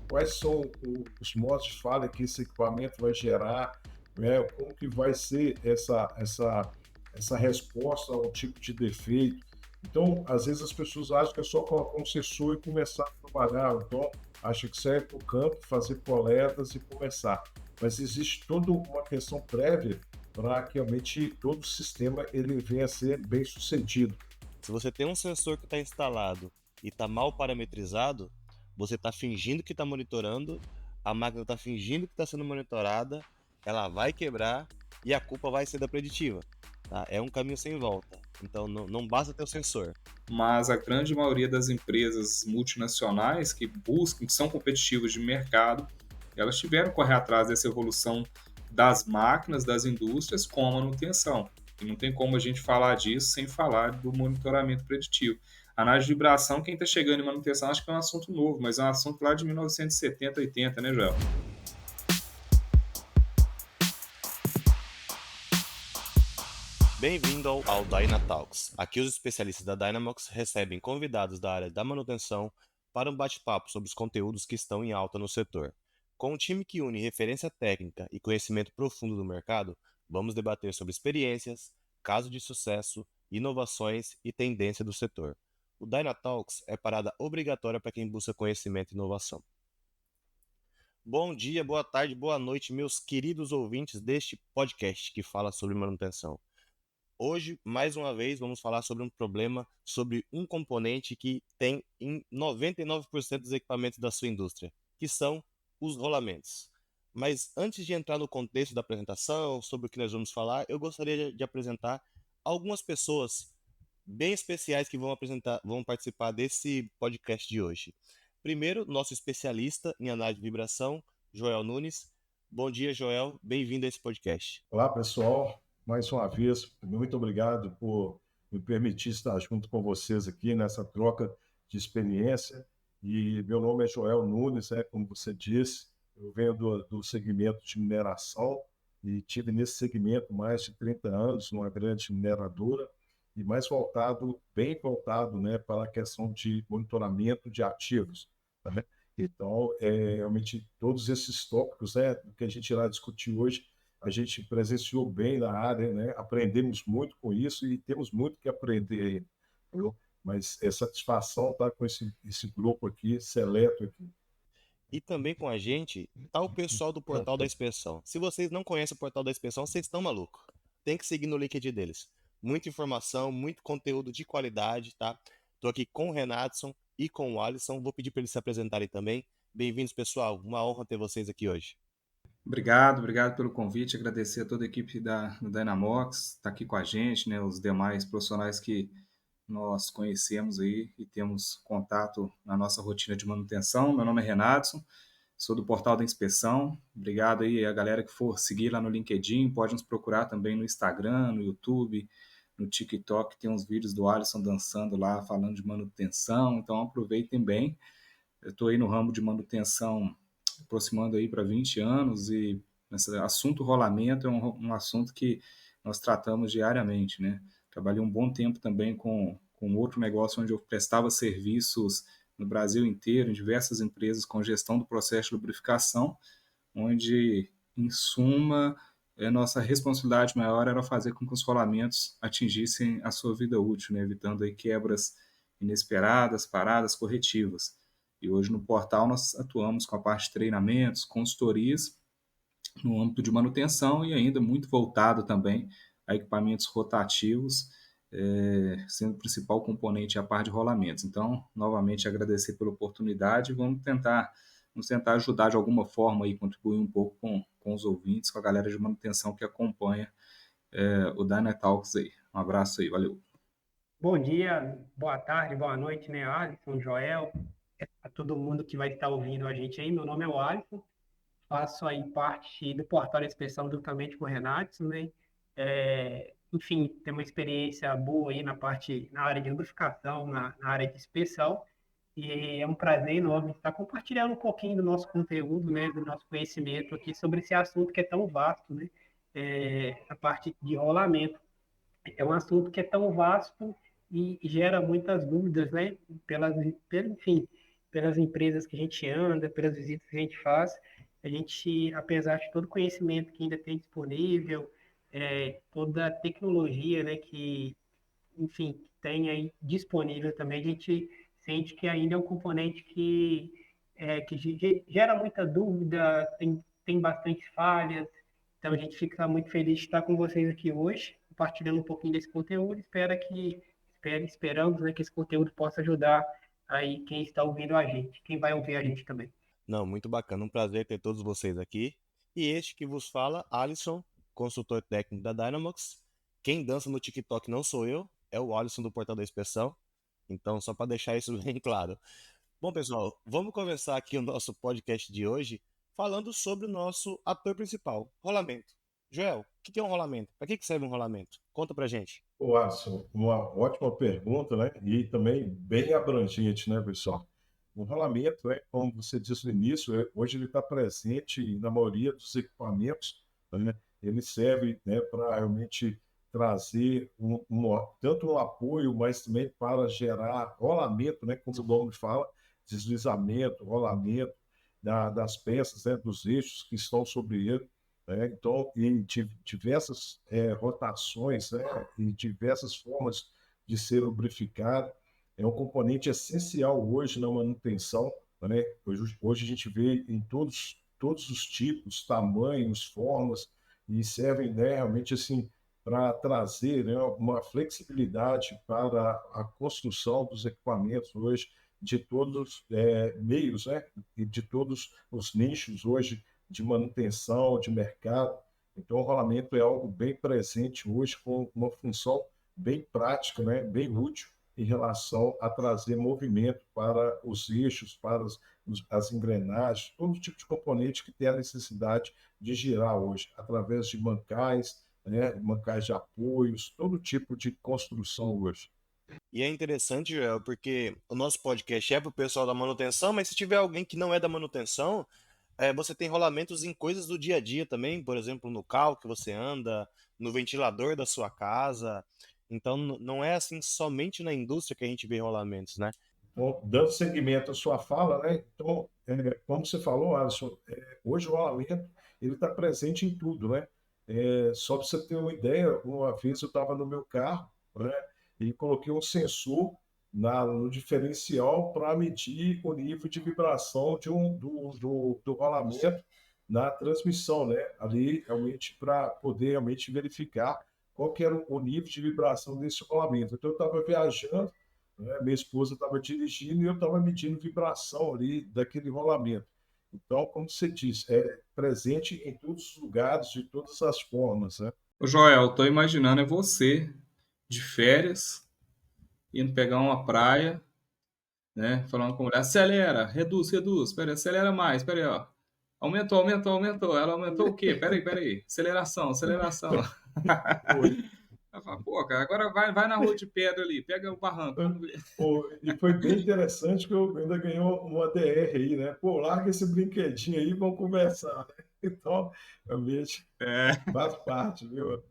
quais são os modos de falha que esse equipamento vai gerar, né? Como que vai ser essa resposta ao tipo de defeito. Então, às vezes as pessoas acham que é só colocar um sensor e começar a trabalhar. Então, acha que sai para o campo, fazer coletas e começar. Mas existe toda uma questão prévia para que realmente todo o sistema ele venha a ser bem sucedido. Se você tem um sensor que está instalado e está mal parametrizado, você está fingindo que está monitorando, a máquina está fingindo que está sendo monitorada, ela vai quebrar e a culpa vai ser da preditiva. Tá? É um caminho sem volta. Então não basta ter o sensor. Mas a grande maioria das empresas multinacionais que buscam, que são competitivas de mercado, elas tiveram que correr atrás dessa evolução das máquinas, das indústrias com a manutenção. E não tem como a gente falar disso sem falar do monitoramento preditivo. A análise de vibração, quem está chegando em manutenção, acho que é um assunto novo, mas é um assunto lá de 1970, 80, né, Joel? Bem-vindo ao Dynatalks. Aqui os especialistas da Dynamox recebem convidados da área da manutenção para um bate-papo sobre os conteúdos que estão em alta no setor. Com um time que une referência técnica e conhecimento profundo do mercado, vamos debater sobre experiências, casos de sucesso, inovações e tendência do setor. O Dynatalks é parada obrigatória para quem busca conhecimento e inovação. Bom dia, boa tarde, boa noite, meus queridos ouvintes deste podcast que fala sobre manutenção. Hoje, mais uma vez, vamos falar sobre um problema, sobre um componente que tem em 99% dos equipamentos da sua indústria, que são os rolamentos. Mas antes de entrar no contexto da apresentação, sobre o que nós vamos falar, eu gostaria de apresentar algumas pessoas bem especiais que vão participar desse podcast de hoje. Primeiro, nosso especialista em análise de vibração, Joel Nunes. Bom dia, Joel. Bem-vindo a esse podcast. Olá, pessoal. Mais uma vez, muito obrigado por me permitir estar junto com vocês aqui nessa troca de experiência. E meu nome é Joel Nunes, como você disse, eu venho do segmento de mineração e tive nesse segmento mais de 30 anos numa grande mineradora e mais voltado, bem voltado, né, para a questão de monitoramento de ativos, né? Então, realmente, todos esses tópicos, né, que a gente irá discutir hoje, a gente presenciou bem na área, né? Aprendemos muito com isso e temos muito que aprender ainda, viu? Mas é satisfação estar com esse grupo aqui, seleto aqui. E também com a gente tá o pessoal do Portal da Inspeção. Se vocês não conhecem o Portal da Inspeção, vocês estão malucos. Tem que seguir no LinkedIn deles. Muita informação, muito conteúdo de qualidade, tá? Tô aqui com o Renatson e com o Alisson. Vou pedir para eles se apresentarem também. Bem-vindos, pessoal. Uma honra ter vocês aqui hoje. Obrigado pelo convite, agradecer a toda a equipe da Dynamox, está aqui com a gente, né, os demais profissionais que nós conhecemos aí e temos contato na nossa rotina de manutenção. Meu nome é Renatson, sou do Portal da Inspeção. Obrigado aí a galera que for seguir lá no LinkedIn, pode nos procurar também no Instagram, no YouTube, no TikTok, tem uns vídeos do Alisson dançando lá, falando de manutenção, então aproveitem bem. Eu estou aí no ramo de manutenção aproximando aí para 20 anos e esse assunto rolamento é um assunto que nós tratamos diariamente, né? Trabalhei um bom tempo também com outro negócio onde eu prestava serviços no Brasil inteiro, em diversas empresas com gestão do processo de lubrificação, onde, em suma, a nossa responsabilidade maior era fazer com que os rolamentos atingissem a sua vida útil, né? Evitando aí quebras inesperadas, paradas corretivas. E hoje no portal nós atuamos com a parte de treinamentos, consultorias no âmbito de manutenção e ainda muito voltado também a equipamentos rotativos, sendo o principal componente a parte de rolamentos. Então, novamente agradecer pela oportunidade e vamos tentar ajudar de alguma forma e contribuir um pouco com os ouvintes, com a galera de manutenção que acompanha o Dynatalks aí. Um abraço aí, valeu. Bom dia, boa tarde, boa noite, né, Alisson, Joel, a todo mundo que vai estar ouvindo a gente aí. Meu nome é o Alisson, faço aí parte do Portal da Inspeção juntamente com o Renato, né? Enfim, tem uma experiência boa aí na área de lubrificação, na área de inspeção, e é um prazer enorme estar compartilhando um pouquinho do nosso conteúdo, né, do nosso conhecimento aqui sobre esse assunto que é tão vasto, né? A parte de rolamento. É um assunto que é tão vasto e gera muitas dúvidas, né? Enfim, pelas empresas que a gente anda, pelas visitas que a gente faz, a gente, apesar de todo o conhecimento que ainda tem disponível, toda a tecnologia, né, que, enfim, tem aí disponível também, a gente sente que ainda é um componente que gera muita dúvida, tem bastante falhas. Então, a gente fica muito feliz de estar com vocês aqui hoje, compartilhando um pouquinho desse conteúdo. Esperamos, né, que esse conteúdo possa ajudar aí quem está ouvindo a gente, quem vai ouvir a gente também. Não, muito bacana, um prazer ter todos vocês aqui. E este que vos fala, Alisson, consultor técnico da Dynamox. Quem dança no TikTok não sou eu, é o Alisson do Portal da Inspeção. Então, só para deixar isso bem claro. Bom, pessoal, vamos começar aqui o nosso podcast de hoje falando sobre o nosso ator principal, rolamento. Joel, o que é um rolamento? Para que serve um rolamento? Conta pra gente. Ô, Alisson, uma ótima pergunta, né? E também bem abrangente, né, pessoal? O rolamento, como você disse no início, hoje ele está presente na maioria dos equipamentos, né? Ele serve, né, para realmente trazer tanto um apoio, mas também para gerar rolamento, né, como o nome fala, deslizamento, rolamento das peças, né, dos eixos que estão sobre ele, né? Então, em diversas rotações, né, e diversas formas de ser lubrificado, é um componente essencial hoje na manutenção, né? Hoje a gente vê em todos os tipos, tamanhos, formas, e servem, né, realmente assim para trazer, né, uma flexibilidade para a construção dos equipamentos hoje, de todos os meios, né, e de todos os nichos hoje de manutenção, de mercado. Então, o rolamento é algo bem presente hoje, com uma função bem prática, né, bem útil em relação a trazer movimento para os eixos, para as engrenagens, todo tipo de componente que tem a necessidade de girar hoje, através de mancais, né, mancais de apoios, todo tipo de construção hoje. E é interessante, Joel, porque o nosso podcast é para o pessoal da manutenção, mas se tiver alguém que não é da manutenção, você tem rolamentos em coisas do dia a dia também, por exemplo, no carro que você anda, no ventilador da sua casa. Então, não é assim somente na indústria que a gente vê rolamentos, né? Bom, dando seguimento à sua fala, né? Então, como você falou, Alisson, hoje o rolamento ele está presente em tudo, né? Só para você ter uma ideia, uma vez eu estava no meu carro, né? E coloquei um sensor no diferencial para medir o nível de vibração do rolamento na transmissão, né? Ali, realmente, para poder realmente verificar qual que era o nível de vibração desse rolamento. Então, eu estava viajando, né? Minha esposa estava dirigindo e eu estava medindo vibração ali daquele rolamento. Então, como você disse, é presente em todos os lugares, de todas as formas, né? Ô, Joel, tô imaginando você de férias, indo pegar uma praia, né? Falando com a mulher, acelera, reduz, reduz, pera aí, acelera mais, pera aí, ó. Aumentou, aumentou, aumentou. Ela aumentou o quê? Pera aí. Aceleração, aceleração. Foi. Ela fala, pô, cara, agora vai na rua de pedra ali, pega o barranco, vamos ver. E foi bem interessante que eu ainda ganhei uma DR aí, né? Pô, larga esse brinquedinho aí e vamos conversar, né? Então, realmente É. faz parte, viu?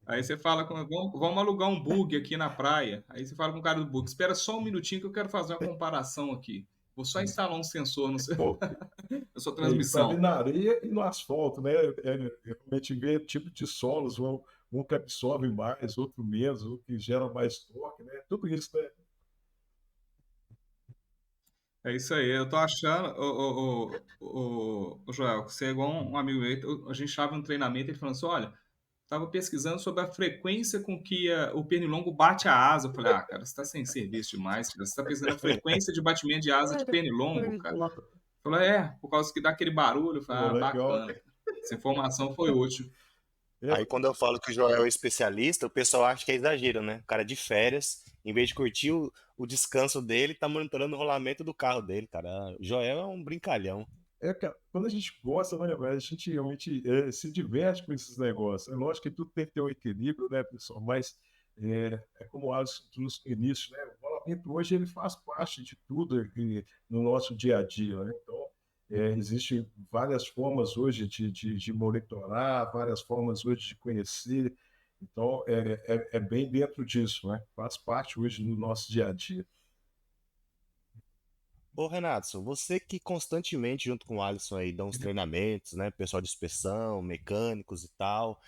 Aí você fala, vamos alugar um bug aqui na praia. Aí você fala com o cara do bug, espera só um minutinho que eu quero fazer uma comparação aqui. Vou só instalar um sensor Pô, na sua para ver transmissão. na areia e no asfalto, né? Realmente vê tipo de solos, um que absorve mais, outro menos, um que gera mais torque, né? Tudo isso, né? É isso aí, eu tô achando, o Joel, que você é igual um amigo meu, a gente estava no treinamento, ele falou assim, olha, estava pesquisando sobre a frequência com que o pernilongo bate a asa. Eu falei, cara, você está sem serviço demais, cara. Você está pesquisando a frequência de batimento de asa de pernilongo, cara. Falou, por causa que dá aquele barulho. Eu Pô, falei, legal. bacana. Essa informação foi útil. Aí quando eu falo que o Joel é especialista, o pessoal acha que é exagero, né? O cara de férias, em vez de curtir o descanso dele, tá monitorando o rolamento do carro dele, cara. O Joel é um brincalhão. Cara, quando a gente gosta, né, a gente realmente se diverte com esses negócios. É lógico que tudo tem que ter um equilíbrio, né, pessoal? Mas como o Alisson trouxe no início, né? O rolamento hoje ele faz parte de tudo aqui no nosso dia a dia, né? Então, existem várias formas hoje de monitorar, várias formas hoje de conhecer. Então, é bem dentro disso, né? Faz parte hoje do nosso dia a dia. Ô, Renato, você que constantemente, junto com o Alisson aí, dá uns treinamentos, né? Pessoal de inspeção, mecânicos e tal.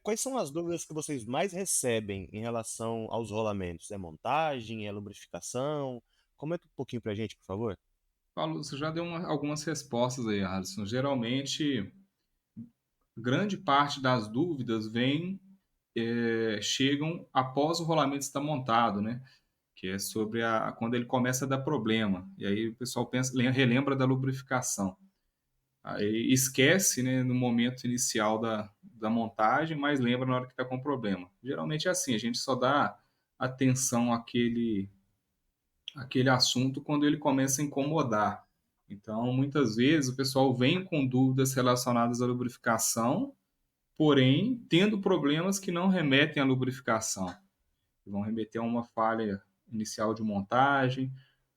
Quais são as dúvidas que vocês mais recebem em relação aos rolamentos? É montagem? É lubrificação? Comenta um pouquinho pra gente, por favor. Paulo, você já deu algumas respostas aí, Alisson. Geralmente, grande parte das dúvidas chegam após o rolamento estar montado, né? Que é sobre quando ele começa a dar problema. E aí o pessoal relembra da lubrificação. Aí esquece, né, no momento inicial da montagem, mas lembra na hora que está com problema. Geralmente é assim, a gente só dá atenção àquele assunto quando ele começa a incomodar. Então, muitas vezes o pessoal vem com dúvidas relacionadas à lubrificação, porém tendo problemas que não remetem à lubrificação. Vão remeter a uma falha inicial de montagem,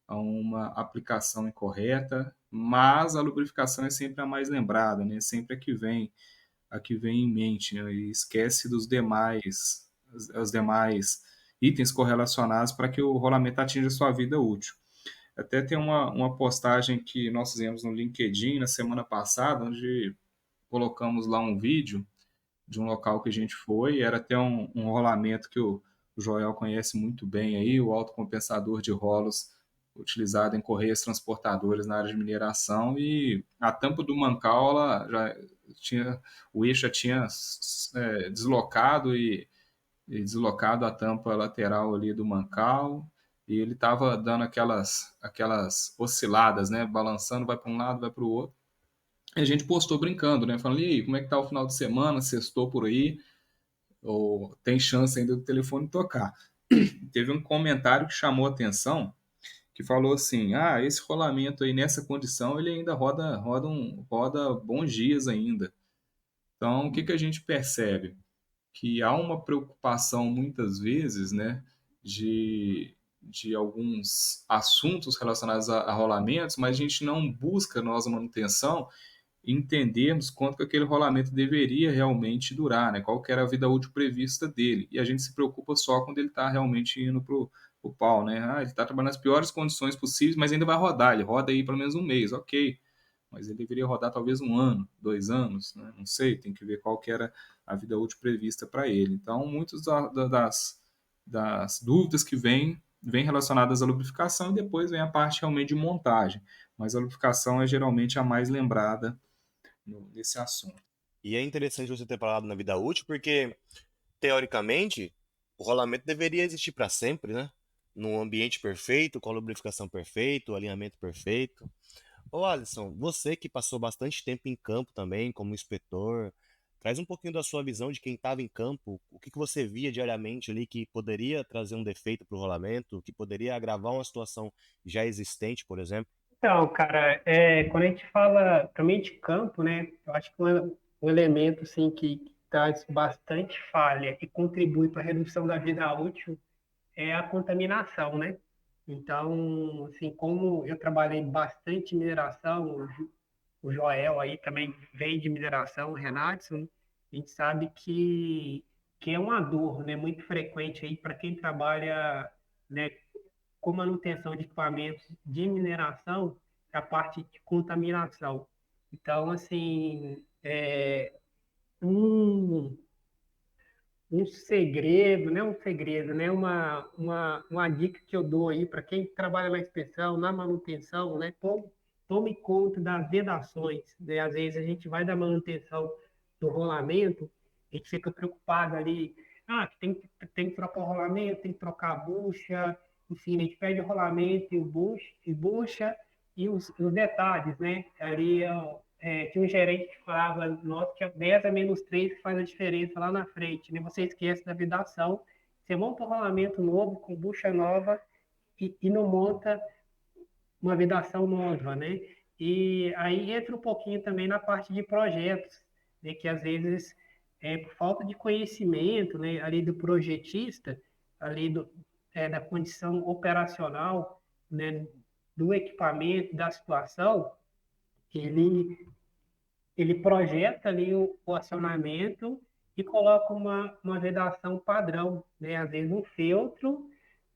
a uma aplicação incorreta, mas a lubrificação é sempre a mais lembrada, né? Sempre a que vem em mente, né? E esquece dos demais, os demais itens correlacionados para que o rolamento atinja sua vida útil. Até tem uma postagem que nós fizemos no LinkedIn na semana passada, onde colocamos lá um vídeo de um local que a gente foi, era até um rolamento que o Joel conhece muito bem aí, o autocompensador de rolos utilizado em correias transportadoras na área de mineração, e a tampa do mancal, ela já tinha, o eixo já tinha deslocado e deslocado a tampa lateral ali do mancal, e ele estava dando aquelas osciladas, né, balançando, vai para um lado, vai para o outro. E a gente postou brincando, né? Falando, e aí, como é que tá o final de semana? Sextou por aí? Ou tem chance ainda do telefone tocar? Teve um comentário que chamou a atenção, que falou assim: ah, esse rolamento aí nessa condição, ele ainda roda bons dias ainda. Então, o que que a gente percebe? Que há uma preocupação muitas vezes, né, de alguns assuntos relacionados a rolamentos, mas a gente não busca na nossa manutenção entendermos quanto que aquele rolamento deveria realmente durar, né? Qual que era a vida útil prevista dele. E a gente se preocupa só quando ele está realmente indo pro pau, né? Ah, ele está trabalhando nas piores condições possíveis, mas ainda vai rodar. Ele roda aí pelo menos um mês, ok. Mas ele deveria rodar talvez um ano, 2 anos, né? Não sei, tem que ver qual que era a vida útil prevista para ele. Então, muitas das dúvidas que vêm relacionadas à lubrificação, e depois vem a parte realmente de montagem. Mas a lubrificação é geralmente a mais lembrada nesse assunto. E é interessante você ter falado na vida útil, porque, teoricamente, o rolamento deveria existir para sempre, né? Num ambiente perfeito, com a lubrificação perfeita, o alinhamento perfeito. Ô Alisson, você que passou bastante tempo em campo também, como inspetor, traz um pouquinho da sua visão de quem estava em campo, o que que você via diariamente ali que poderia trazer um defeito para o rolamento, que poderia agravar uma situação já existente, por exemplo? Então, cara, quando a gente fala também de campo, né, eu acho que um elemento assim, que traz bastante falha e contribui para a redução da vida útil é a contaminação, né? Então, assim, como eu trabalhei bastante em mineração, o Joel aí também vem de mineração, o Renato, né? A gente sabe que é uma dor, né, muito frequente aí para quem trabalha, né, com manutenção de equipamentos de mineração, é a parte de contaminação. Então, assim, um, um segredo, né? Um segredo, né? Uma dica que eu dou aí para quem trabalha na inspeção, na manutenção, né? Tome conta das vedações, né? Às vezes a gente vai da manutenção do rolamento, a gente fica preocupado ali, tem que trocar o rolamento, tem que trocar a bucha, enfim, a gente pede o rolamento e bucha e os detalhes, né? Ali, ó, tinha um gerente que falava, nossa, que é 10 a menos 3 que faz a diferença lá na frente, né? Você esquece da vedação, você monta um rolamento novo, com bucha nova, e não monta uma vedação nova, né? E aí entra um pouquinho também na parte de projetos, né? Que às vezes, por falta de conhecimento, né? Ali do projetista, ali da condição operacional, né? Do equipamento, da situação, ele ele projeta ali o acionamento e coloca uma vedação padrão, né? Às vezes um feltro,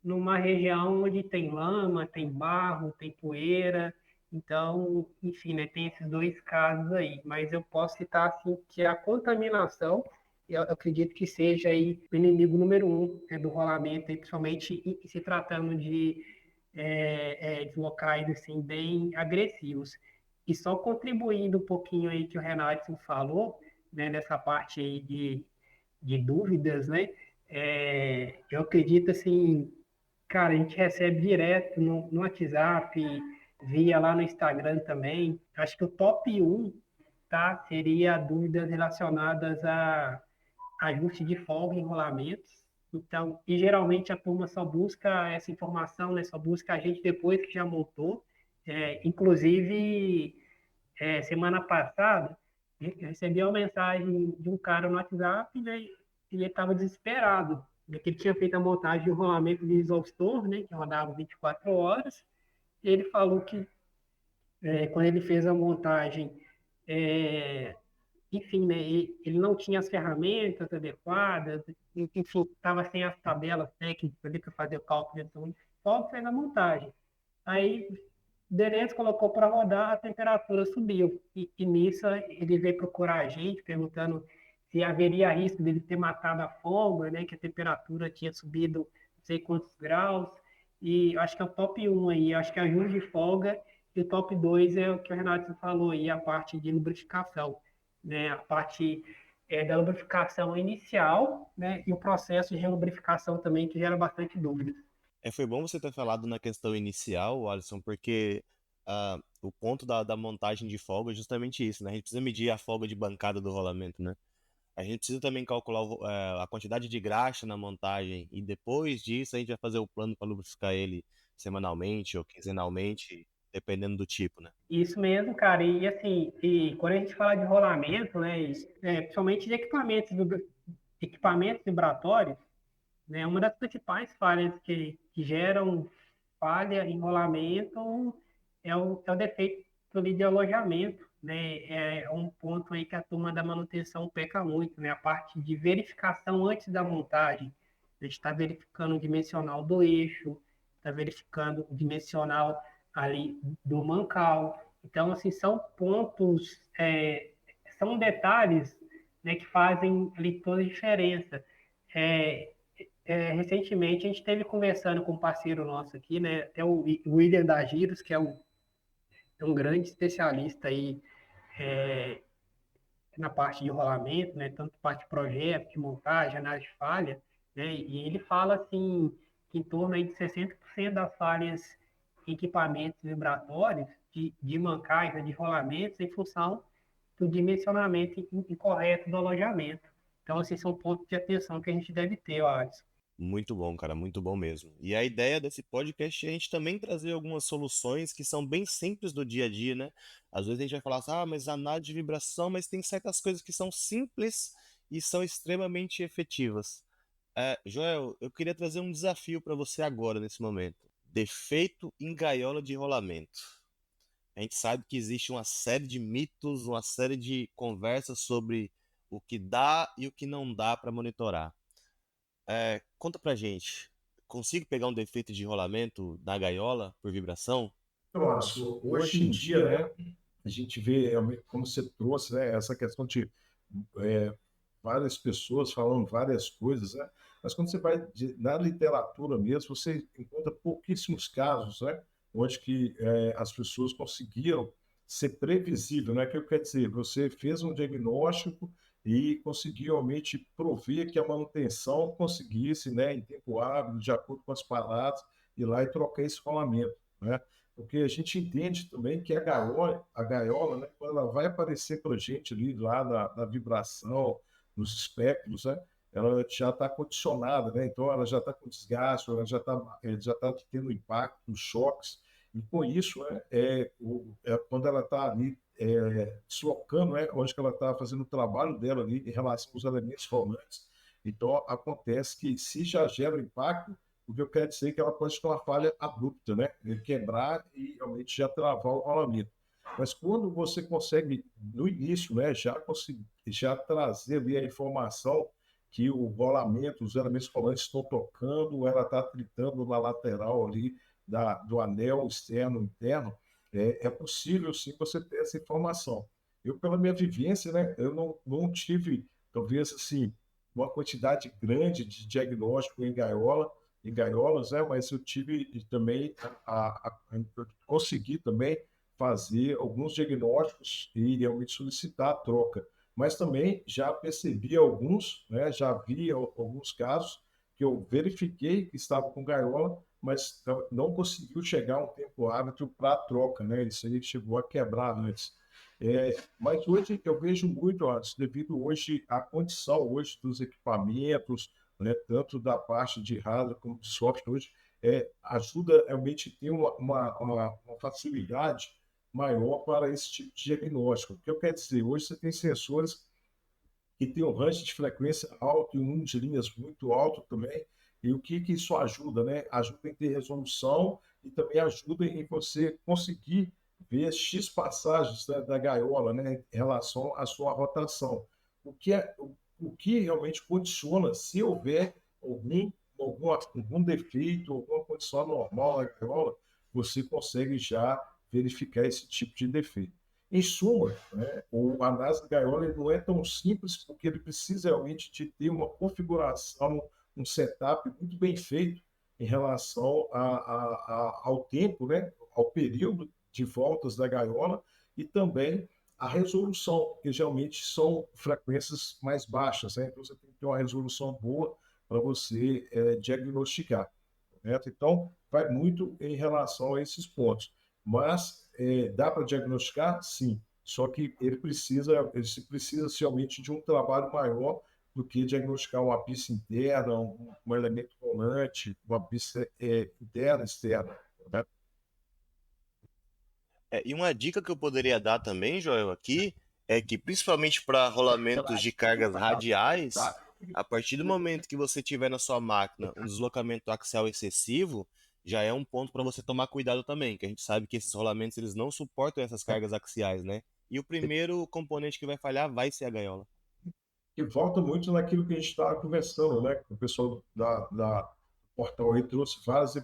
numa região onde tem lama, tem barro, tem poeira. Então, enfim, né, tem esses dois casos aí. Mas eu posso citar assim que a contaminação, eu acredito que seja aí o inimigo número um, né, do rolamento, aí, principalmente se tratando de locais assim bem agressivos. E só contribuindo um pouquinho aí que o Renato falou, né, nessa parte aí de dúvidas, né? Eu acredito assim, cara, a gente recebe direto no WhatsApp, via lá no Instagram também. Acho que o top um, tá, seria dúvidas relacionadas a ajuste de folga e enrolamentos. Então, e geralmente a turma só busca essa informação, né? Só busca a gente depois que já montou. Inclusive, semana passada, eu recebi uma mensagem de um cara no WhatsApp, né? E ele estava desesperado, né, que ele tinha feito a montagem de um rolamento de exaustor, né? Que rodava 24 horas. E ele falou que quando ele fez a montagem, é, enfim, né, ele não tinha as ferramentas adequadas, enfim, estava sem as tabelas técnicas ali para fazer o cálculo, então só fez a montagem. Aí, beleza, colocou para rodar, a temperatura subiu. E nisso ele veio procurar a gente, perguntando se haveria risco dele ter matado a folga, né, que a temperatura tinha subido não sei quantos graus. E eu acho que é o top um aí, eu acho que é ajuste de folga, e o top 2 é o que o Renato falou aí, a parte de lubrificação, né, a parte da lubrificação inicial, né, e o processo de relubrificação também, que gera bastante dúvida. Foi bom você ter falado na questão inicial, Alisson, porque o ponto da montagem de folga é justamente isso, né? A gente precisa medir a folga de bancada do rolamento, né? A gente precisa também calcular a quantidade de graxa na montagem e depois disso a gente vai fazer o plano para lubrificar ele semanalmente ou quinzenalmente, dependendo do tipo, né? Isso mesmo, cara. E assim, quando a gente fala de rolamento, né, principalmente de equipamentos vibratórios, né, uma das principais falhas que geram falha em rolamento é o defeito ali de alojamento, né? É um ponto aí que a turma da manutenção peca muito, né? A parte de verificação antes da montagem. A gente está verificando o dimensional do eixo, está verificando o dimensional ali do mancal. Então, assim, são pontos, são detalhes, né, que fazem ali toda a diferença. É, Recentemente a gente esteve conversando com um parceiro nosso aqui, né? Até o William da Giros, que é um grande especialista aí na parte de rolamento, né? Tanto parte de projeto, de montagem, análise de falha, né? E ele fala assim que em torno aí de 60% das falhas em equipamentos vibratórios de mancais, né, de rolamentos, em função do dimensionamento incorreto do alojamento. Então, esses são pontos de atenção que a gente deve ter, Alisson. Muito bom, cara, muito bom mesmo. E a ideia desse podcast é a gente também trazer algumas soluções que são bem simples do dia a dia, né? Às vezes a gente vai falar assim, mas análise de vibração, mas tem certas coisas que são simples e são extremamente efetivas. Joel, eu queria trazer um desafio para você agora, nesse momento. Defeito em gaiola de rolamento. A gente sabe que existe uma série de mitos, uma série de conversas sobre o que dá e o que não dá para monitorar. Conta pra gente, consigo pegar um defeito de rolamento na gaiola por vibração? Então, Alisson, hoje em dia, né, a gente vê, como você trouxe, né, essa questão de é, várias pessoas falando várias coisas, né? Mas quando você vai na literatura mesmo, você encontra pouquíssimos casos, né? Onde que as pessoas conseguiram ser previsível, né? O que eu quero dizer? Você fez um diagnóstico e conseguiu realmente prover que a manutenção conseguisse, né, em tempo hábil, de acordo com as paradas, ir lá e trocar esse rolamento, né? Porque a gente entende também que a gaiola, né, quando ela vai aparecer para a gente ali lá na vibração, nos espectros, né, ela já está condicionada, né? Então ela já está com desgaste, ela já tá tendo impacto, os choques, e com isso, né, quando ela está ali deslocando, né, onde que ela está fazendo o trabalho dela ali em relação aos elementos rolantes, então acontece que se já gera impacto, o que eu quero dizer é que ela pode ter uma falha abrupta, né? Quebrar e realmente já travar o rolamento. Mas quando você consegue, no início, né, já trazer ali a informação que o rolamento, os elementos rolantes estão tocando, ela está tritando na lateral ali do anel externo, interno, é possível sim você ter essa informação. Eu, pela minha vivência, né, eu não tive, talvez, assim, uma quantidade grande de diagnóstico em gaiolas, né, mas eu tive também, eu consegui também fazer alguns diagnósticos e realmente solicitar a troca. Mas também já percebi alguns, né, já vi alguns casos que eu verifiquei que estava com gaiola, mas não conseguiu chegar um tempo hábil para a troca, né? Isso aí chegou a quebrar antes. Mas hoje eu vejo muito, devido hoje à condição hoje dos equipamentos, né, tanto da parte de hardware como de software hoje, ajuda realmente a ter uma facilidade maior para esse tipo de diagnóstico. O que eu quero dizer, hoje você tem sensores que tem um range de frequência alto e um número de linhas muito alto também. E o que isso ajuda, né? Ajuda em ter resolução e também ajuda em você conseguir ver X passagens da gaiola, né, em relação à sua rotação. O que realmente condiciona, se houver algum defeito, alguma condição anormal na gaiola, você consegue já verificar esse tipo de defeito. Em suma, né, a análise de gaiola não é tão simples porque ele precisa realmente de ter uma configuração, um setup muito bem feito em relação ao tempo, né, ao período de voltas da gaiola e também a resolução, que geralmente são frequências mais baixas, né? Então você tem que ter uma resolução boa para você diagnosticar, correto? Então, vai muito em relação a esses pontos. Mas dá para diagnosticar? Sim. Só que ele precisa realmente de um trabalho maior do que diagnosticar uma pista interna, um elemento rolante, uma pista interna, externa, né? E uma dica que eu poderia dar também, Joel, aqui, é que principalmente para rolamentos de cargas radiais, a partir do momento que você tiver na sua máquina um deslocamento axial excessivo, já é um ponto para você tomar cuidado também, que a gente sabe que esses rolamentos eles não suportam essas cargas axiais, né? E o primeiro componente que vai falhar vai ser a gaiola. E volta muito naquilo que a gente estava conversando, né? O pessoal da portal aí trouxe várias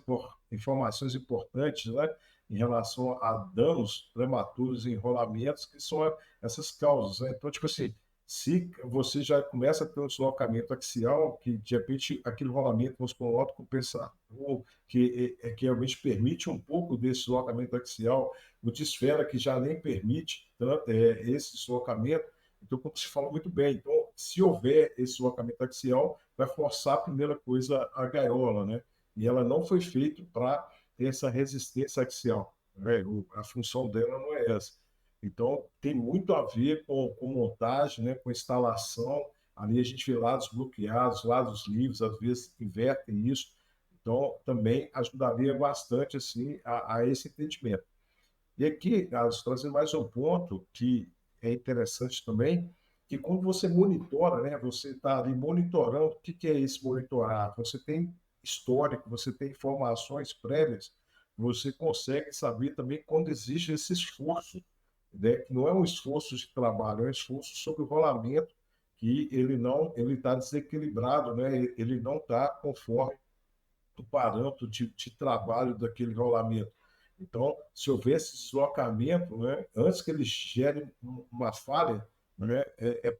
informações importantes, né? Em relação a danos prematuros e enrolamentos, que são essas causas, né? Então, tipo assim, se você já começa a ter um deslocamento axial, que de repente aquele rolamento, vamos supor, um autocompensador, que realmente permite um pouco desse deslocamento axial, o desfera que já nem permite tanto, esse deslocamento. Então, como se fala muito bem, então, se houver esse deslocamento axial, vai forçar a primeira coisa a gaiola, né? E ela não foi feita para ter essa resistência axial, né? A função dela não é essa. Então, tem muito a ver com montagem, né? Com instalação. Ali a gente vê lados bloqueados, lados livres, às vezes invertem isso. Então, também ajudaria bastante assim, a esse entendimento. E aqui, Carlos, trazendo mais um ponto que é interessante também, que quando você monitora, né, você está ali monitorando, o que é esse monitorar? Você tem histórico, você tem informações prévias, você consegue saber também quando existe esse esforço, né, que não é um esforço de trabalho, é um esforço sobre o rolamento, que ele está desequilibrado, né, ele não está conforme o parâmetro de trabalho daquele rolamento. Então, se houver esse deslocamento, né, antes que ele gere uma falha, né,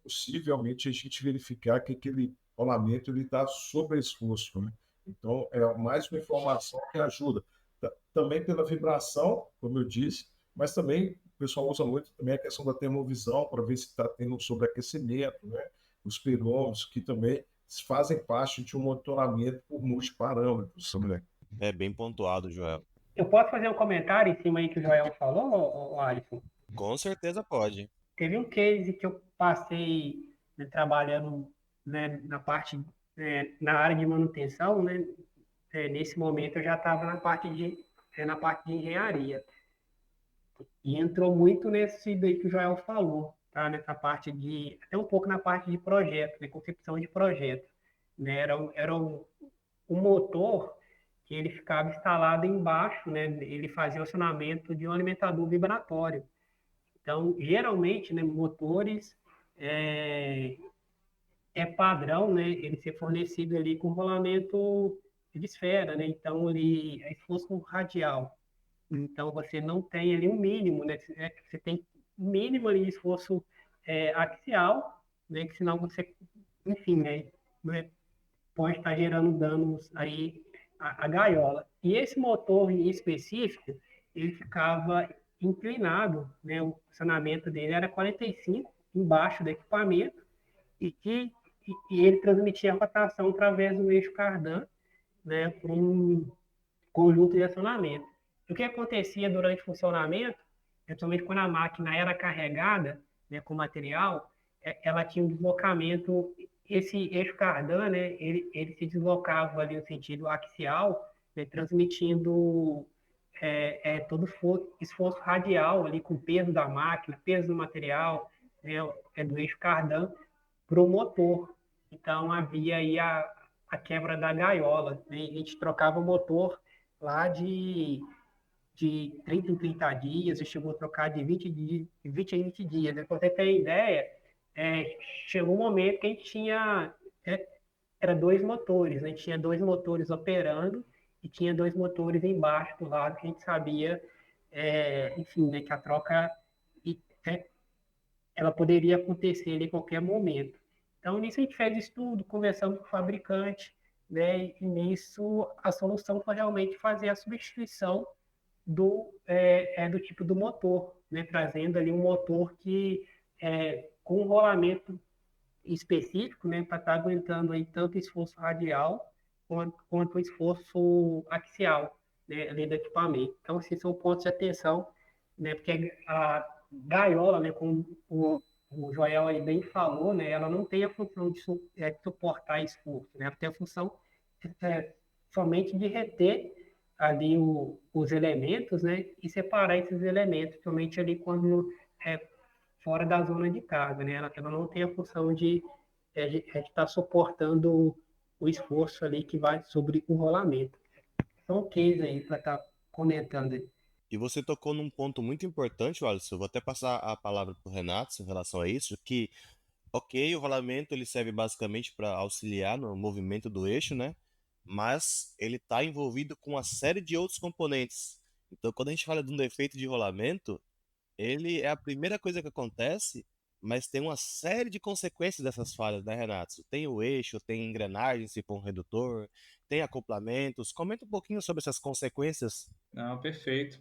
possivelmente a gente verificar que aquele rolamento está sob esforço. Né? Então, é mais uma informação que ajuda. Também pela vibração, como eu disse, mas também o pessoal usa muito também a questão da termovisão para ver se está tendo um sobreaquecimento, né? Os pirômetros, que também fazem parte de um monitoramento por multiparâmetros. Né? É bem pontuado, Joel. Eu posso fazer um comentário em cima aí que o Joel falou, Alisson? Com certeza pode. Teve um case que eu passei, né, trabalhando, né, na parte, na área de manutenção, né? Nesse momento eu já estava na parte de engenharia. E entrou muito nesse daí que o Joel falou, tá? Nessa parte até um pouco na parte de projeto, né? Concepção de projeto. Né? Era um motor que ele ficava instalado embaixo, né? Ele fazia o acionamento de um alimentador vibratório. Então, geralmente, né, motores é padrão, né, ele ser fornecido ali com rolamento de esfera, né? Então, ele é esforço radial. Então, você não tem ali um mínimo, né? Você tem um mínimo ali de esforço axial, né? Que senão você, enfim, né, pode estar gerando danos aí à gaiola. E esse motor em específico, ele ficava inclinado, né? O funcionamento dele era 45 embaixo do equipamento e ele transmitia a rotação através do eixo cardan, né? Por um conjunto de acionamento. O que acontecia durante o funcionamento, principalmente quando a máquina era carregada, né, com material, ela tinha um deslocamento, esse eixo cardan, né, ele se deslocava ali no sentido axial, né, transmitindo todo esforço radial ali com o peso da máquina, peso do material, né, do eixo cardan, para o motor. Então havia aí a quebra da gaiola, né? A gente trocava o motor lá de 30 em 30 dias, e chegou a trocar de 20 em 20 dias. Para você ter ideia, chegou um momento que a gente tinha, é, era dois motores, né? A gente tinha dois motores operando e tinha dois motores embaixo do lado que a gente sabia, enfim, né, que a troca é, ela poderia acontecer ali a qualquer momento. Então, nisso a gente fez estudo, conversamos com o fabricante, né? E nisso a solução foi realmente fazer a substituição do tipo do motor, né? Trazendo ali um motor que com um rolamento específico, né? Para estar aguentando aí tanto esforço radial quanto esforço axial, né? Ali do equipamento. Então, esses são pontos de atenção, né? Porque a gaiola, né? Como o Joel aí bem falou, né? Ela não tem a função de suportar esforço, né? Ela tem a função é, somente de reter ali os elementos, né? E separar esses elementos, somente ali quando é fora da zona de carga, né? Ela não tem a função de estar suportando o esforço ali que vai sobre o rolamento. São cases aí para estar comentando aí. E você tocou num ponto muito importante, Alisson. Eu vou até passar a palavra para o Renato em relação a isso, que, ok, o rolamento ele serve basicamente para auxiliar no movimento do eixo, né? Mas ele está envolvido com uma série de outros componentes. Então, quando a gente fala de um defeito de rolamento, ele é a primeira coisa que acontece, mas tem uma série de consequências dessas falhas, né, Renato? Tem o eixo, tem engrenagem, se for um redutor, tem acoplamentos. Comenta um pouquinho sobre essas consequências. Não, perfeito.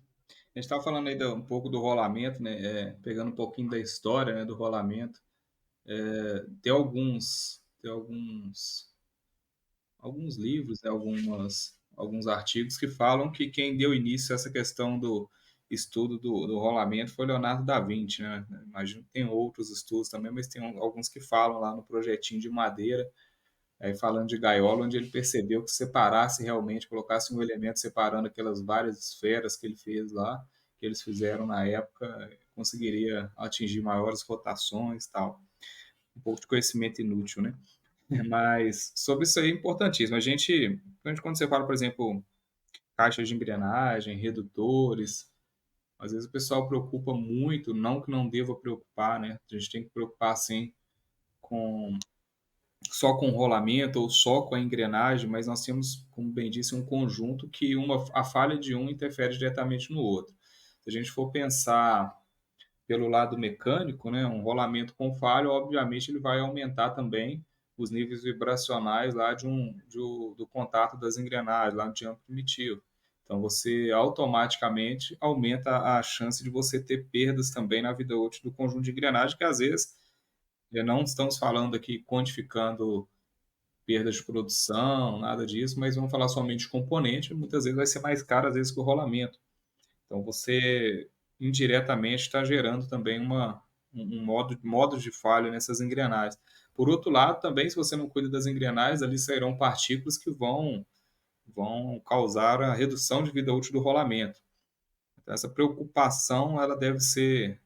A gente estava falando aí um pouco do rolamento, né? Pegando um pouquinho da história, né, do rolamento. Tem alguns livros, né, alguns artigos que falam que quem deu início a essa questão do estudo do rolamento foi Leonardo da Vinci, né? Imagino que tem outros estudos também, mas tem alguns que falam lá no projetinho de madeira, aí falando de gaiola, onde ele percebeu que separasse realmente, colocasse um elemento separando aquelas várias esferas que ele fez lá, que eles fizeram na época, conseguiria atingir maiores rotações e tal. Um pouco de conhecimento inútil, né? Mas sobre isso aí é importantíssimo. Quando você fala, por exemplo, caixas de engrenagem, redutores, às vezes o pessoal preocupa muito, não que não deva preocupar, né? A gente tem que preocupar, sim, com só com o rolamento ou só com a engrenagem, mas nós temos, como bem disse, um conjunto que a falha de um interfere diretamente no outro. Se a gente for pensar pelo lado mecânico, né, um rolamento com falha, obviamente ele vai aumentar também os níveis vibracionais lá do contato das engrenagens, lá no diâmetro primitivo. Então você automaticamente aumenta a chance de você ter perdas também na vida útil do conjunto de engrenagem, que às vezes já não estamos falando aqui quantificando perdas de produção, nada disso, mas vamos falar somente de componente, muitas vezes vai ser mais caro às vezes que o rolamento. Então você indiretamente está gerando também um modo de falha nessas engrenagens. Por outro lado, também, se você não cuida das engrenagens, ali sairão partículas que vão causar a redução de vida útil do rolamento. Então, essa preocupação ela deve ser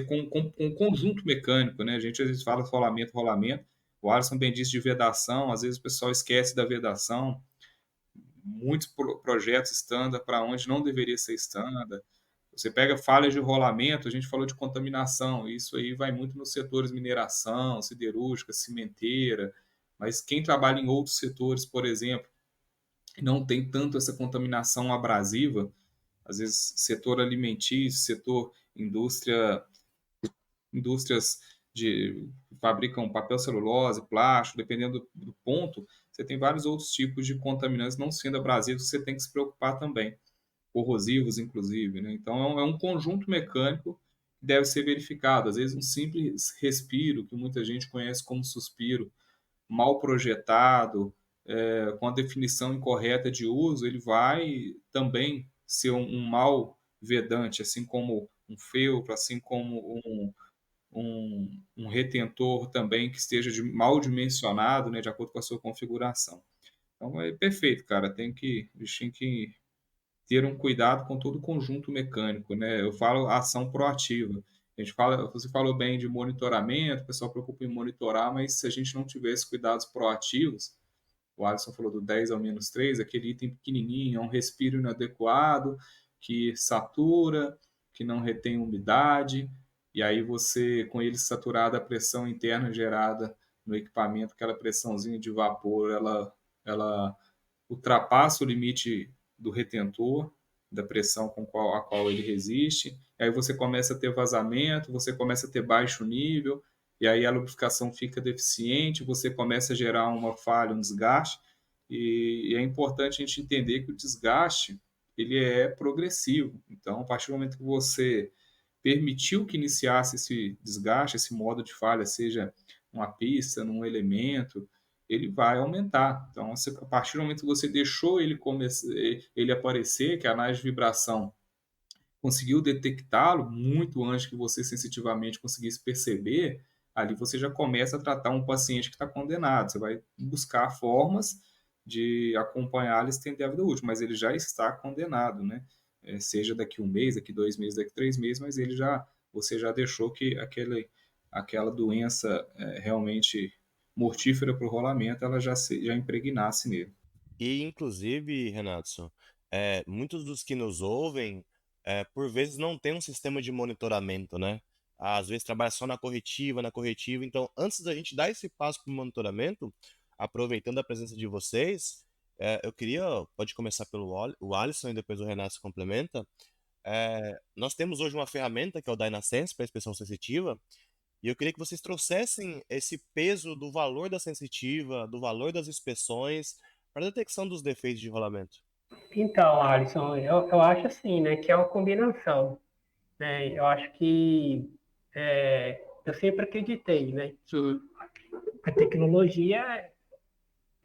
com um conjunto mecânico, né? A gente às vezes fala rolamento, rolamento. O Alisson bem disse de vedação, às vezes o pessoal esquece da vedação. Muitos projetos standard para onde não deveria ser standard. Você pega falhas de rolamento, a gente falou de contaminação, isso aí vai muito nos setores mineração, siderúrgica, cimenteira, mas quem trabalha em outros setores, por exemplo, não tem tanto essa contaminação abrasiva, às vezes setor alimentício, setor indústrias que fabricam papel celulose, plástico, dependendo do ponto, você tem vários outros tipos de contaminantes, não sendo abrasivos, você tem que se preocupar também, corrosivos inclusive, né? Então é um conjunto mecânico que deve ser verificado. Às vezes um simples respiro, que muita gente conhece como suspiro, mal projetado, com a definição incorreta de uso, ele vai também ser um mal vedante, assim como um feltro, assim como um retentor também que esteja mal dimensionado, né, de acordo com a sua configuração. Então é perfeito, cara. A gente tem que ter um cuidado com todo o conjunto mecânico, né? Eu falo ação proativa. A gente fala, você falou bem de monitoramento, o pessoal preocupa em monitorar, mas se a gente não tiver esses cuidados proativos, o Alisson falou do 10 ao menos 3, aquele item pequenininho, é um respiro inadequado, que satura, que não retém umidade, e aí você, com ele saturado, a pressão interna gerada no equipamento, aquela pressãozinha de vapor, ela ultrapassa o limite do retentor, da pressão a qual ele resiste, e aí você começa a ter vazamento, você começa a ter baixo nível, e aí a lubrificação fica deficiente, você começa a gerar uma falha, um desgaste, e é importante a gente entender que o desgaste ele é progressivo. Então, a partir do momento que você permitiu que iniciasse esse desgaste, esse modo de falha, seja uma pista, num elemento, ele vai aumentar. Então, a partir do momento que você deixou ele aparecer, que a análise de vibração conseguiu detectá-lo muito antes que você sensitivamente conseguisse perceber, ali você já começa a tratar um paciente que está condenado. Você vai buscar formas de acompanhá-lo e estender a vida útil, mas ele já está condenado, né? Seja daqui 1 mês, daqui 2 meses, daqui 3 meses, mas você já deixou que aquela doença realmente mortífera para o rolamento, ela já impregnasse nele. E, inclusive, Renato, muitos dos que nos ouvem, por vezes não tem um sistema de monitoramento, né? Às vezes trabalha só na corretiva. Então, antes da gente dar esse passo para o monitoramento, aproveitando a presença de vocês, eu queria, pode começar pelo o Alisson e depois o Renato se complementa. Nós temos hoje uma ferramenta que é o DynaSense para inspeção sensitiva, e eu queria que vocês trouxessem esse peso do valor da sensitiva, do valor das inspeções para a detecção dos defeitos de rolamento. Então, Alisson, eu acho assim, né, que é uma combinação, né? Eu acho que eu sempre acreditei, né, que a tecnologia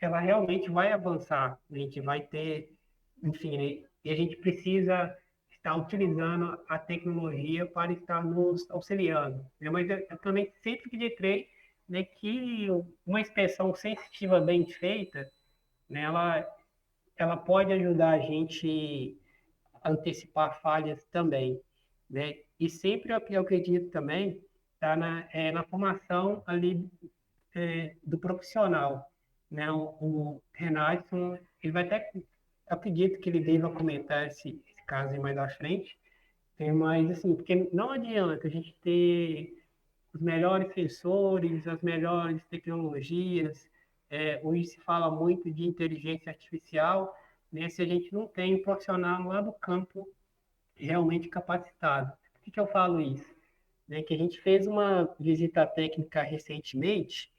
ela realmente vai avançar, a gente vai ter, enfim, né, e a gente precisa estar utilizando a tecnologia para estar nos auxiliando, né? Mas eu também sempre acreditei, né, que uma inspeção sensitiva bem feita, né, ela pode ajudar a gente a antecipar falhas também, né? E sempre eu acredito também tá na formação ali do profissional, né? O Renato, ele vai até, acredito que ele deva comentar esse caso aí mais à frente, mas assim, porque não adianta a gente ter os melhores sensores, as melhores tecnologias. Hoje se fala muito de inteligência artificial, né, se a gente não tem um profissional lá do campo realmente capacitado. Por que eu falo isso? Né, que a gente fez uma visita técnica recentemente,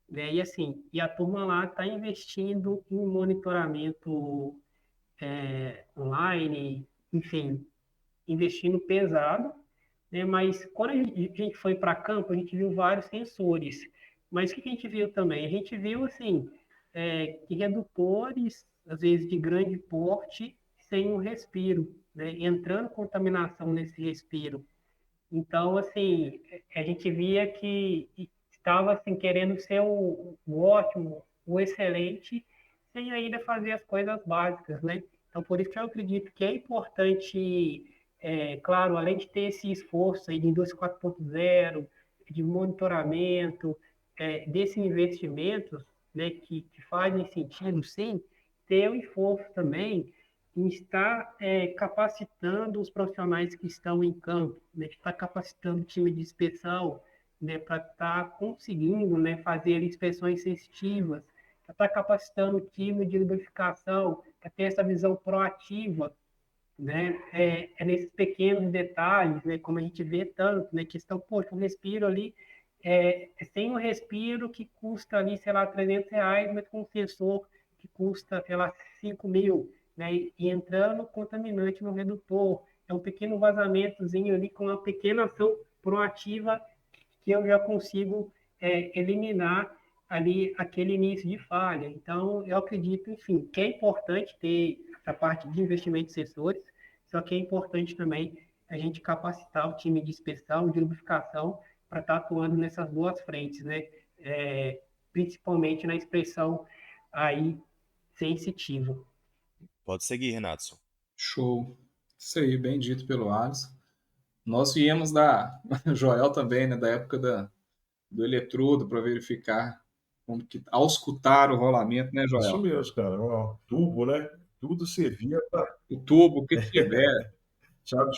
né, e assim, e a turma lá está investindo em monitoramento online, enfim, investindo pesado, né? Mas quando a gente foi para campo, a gente viu vários sensores. Mas o que a gente viu também? A gente viu assim que redutores, às vezes de grande porte, sem um respiro, né? Entrando contaminação nesse respiro. Então, assim, a gente via que estava assim querendo ser o ótimo, o excelente, sem ainda fazer as coisas básicas, né? Então, por isso que eu acredito que é importante, claro, além de ter esse esforço aí de indústria 4.0, de monitoramento, desses investimentos, né, que fazem sentido, sim, ter o esforço também em estar capacitando os profissionais que estão em campo, né, estar capacitando o time de inspeção, né, para estar conseguindo, né, fazer inspeções sensitivas, para estar capacitando o time de lubrificação, para ter essa visão proativa, né? Nesses pequenos detalhes, né? Como a gente vê tanto, né? Questão, poxa, um respiro ali, tem um respiro que custa ali, sei lá, R$ 300, mas com um sensor que custa, sei lá, 5.000, né? E entrando contaminante no redutor. É um pequeno vazamentozinho ali com uma pequena ação proativa que eu já consigo eliminar ali aquele início de falha. Então, eu acredito, enfim, que é importante ter essa parte de investimento em sensores, só que é importante também a gente capacitar o time de inspeção, de lubrificação, para estar atuando nessas duas frentes, né? Principalmente na expressão aí sensitiva. Pode seguir, Renato. Show. Isso aí, bem dito pelo Alisson. Nós viemos da Joel também, né, da época do eletrodo para verificar como que auscultar o rolamento, né, Isso Joel? mesmo, cara. Ó, tubo, né? Tudo servia para O tubo, o que tiver. chave,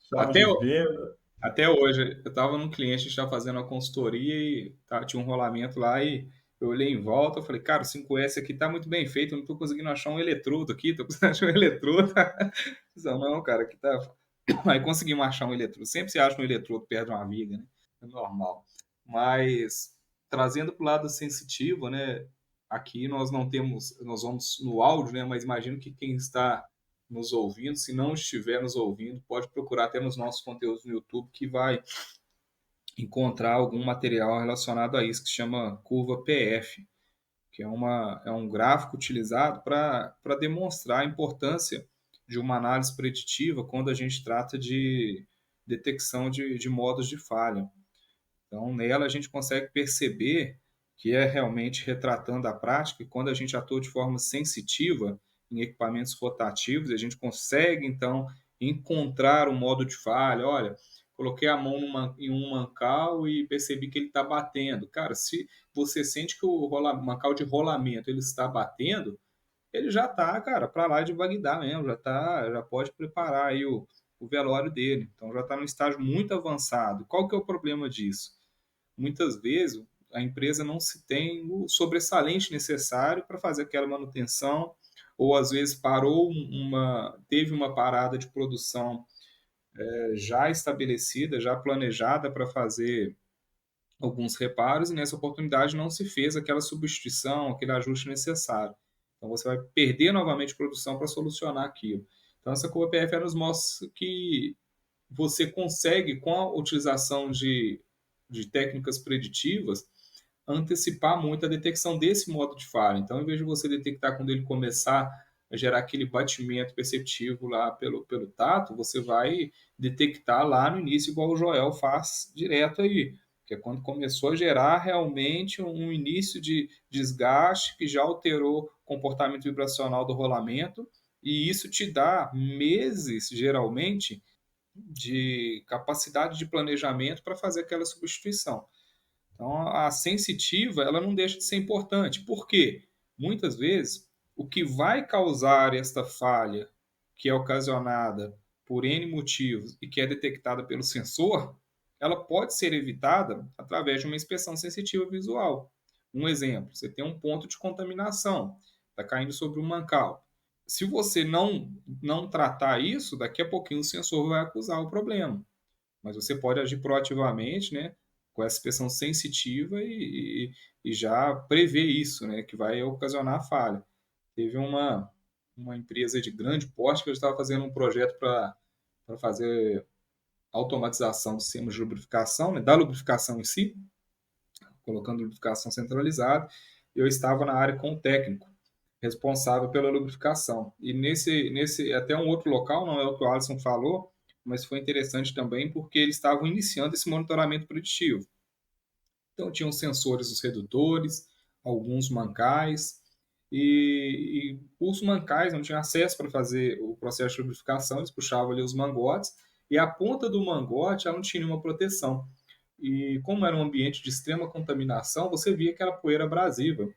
chave Até, de fenda. até hoje, eu estava num cliente, a gente estava fazendo uma consultoria e tinha um rolamento lá e eu olhei em volta, eu falei, cara, o 5S aqui tá muito bem feito, eu não estou conseguindo achar um eletrodo aqui, estou precisando achar um eletrodo. Não, cara, aqui tá. Aí conseguimos achar um eletrodo. Sempre se acha um eletrodo perto de uma viga, né? É normal. Mas trazendo para o lado sensitivo, né? Aqui nós não temos, nós vamos no áudio, né? Mas imagino que quem está nos ouvindo, se não estiver nos ouvindo, pode procurar até nos nossos conteúdos no YouTube que vai encontrar algum material relacionado a isso que se chama curva PF, que é um gráfico utilizado para demonstrar a importância de uma análise preditiva quando a gente trata de detecção de modos de falha. Então, nela a gente consegue perceber que é realmente retratando a prática e quando a gente atua de forma sensitiva em equipamentos rotativos, a gente consegue, então, encontrar o modo de falha. Olha, coloquei a mão em um mancal e percebi que ele está batendo. Cara, se você sente que o mancal de rolamento ele está batendo, ele já está, cara, para lá de Bagdá mesmo, já pode preparar aí o velório dele. Então já está num estágio muito avançado. Qual que é o problema disso? Muitas vezes a empresa não se tem o sobressalente necessário para fazer aquela manutenção, ou às vezes teve uma parada de produção já estabelecida, já planejada para fazer alguns reparos, e nessa oportunidade não se fez aquela substituição, aquele ajuste necessário. Então você vai perder novamente produção para solucionar aquilo. Então essa curva PF nos mostra que você consegue, com a utilização de técnicas preditivas, antecipar muito a detecção desse modo de falha. Então, em vez de você detectar quando ele começar a gerar aquele batimento perceptivo lá pelo tato, você vai detectar lá no início, igual o Joel faz direto aí, que é quando começou a gerar realmente um início de desgaste que já alterou o comportamento vibracional do rolamento, e isso te dá meses, geralmente, de capacidade de planejamento para fazer aquela substituição. Então, a sensitiva, ela não deixa de ser importante. Por quê? Muitas vezes, o que vai causar esta falha, que é ocasionada por N motivos e que é detectada pelo sensor, ela pode ser evitada através de uma inspeção sensitiva visual. Um exemplo, você tem um ponto de contaminação, está caindo sobre um mancal. Se você não tratar isso, daqui a pouquinho o sensor vai acusar o problema. Mas você pode agir proativamente, né, com essa inspeção sensitiva e já prever isso, né, que vai ocasionar falha. Teve uma empresa de grande porte que eu estava fazendo um projeto para fazer automatização do sistema de lubrificação, né, da lubrificação em si, colocando lubrificação centralizada. Eu estava na área com o técnico responsável pela lubrificação. E nesse até um outro local, não é o que o Alisson falou, mas foi interessante também porque eles estavam iniciando esse monitoramento preditivo. Então, tinham sensores dos redutores, alguns mancais, e os mancais não tinham acesso para fazer o processo de lubrificação, eles puxavam ali os mangotes, e a ponta do mangote ela não tinha nenhuma proteção. E como era um ambiente de extrema contaminação, você via aquela poeira abrasiva.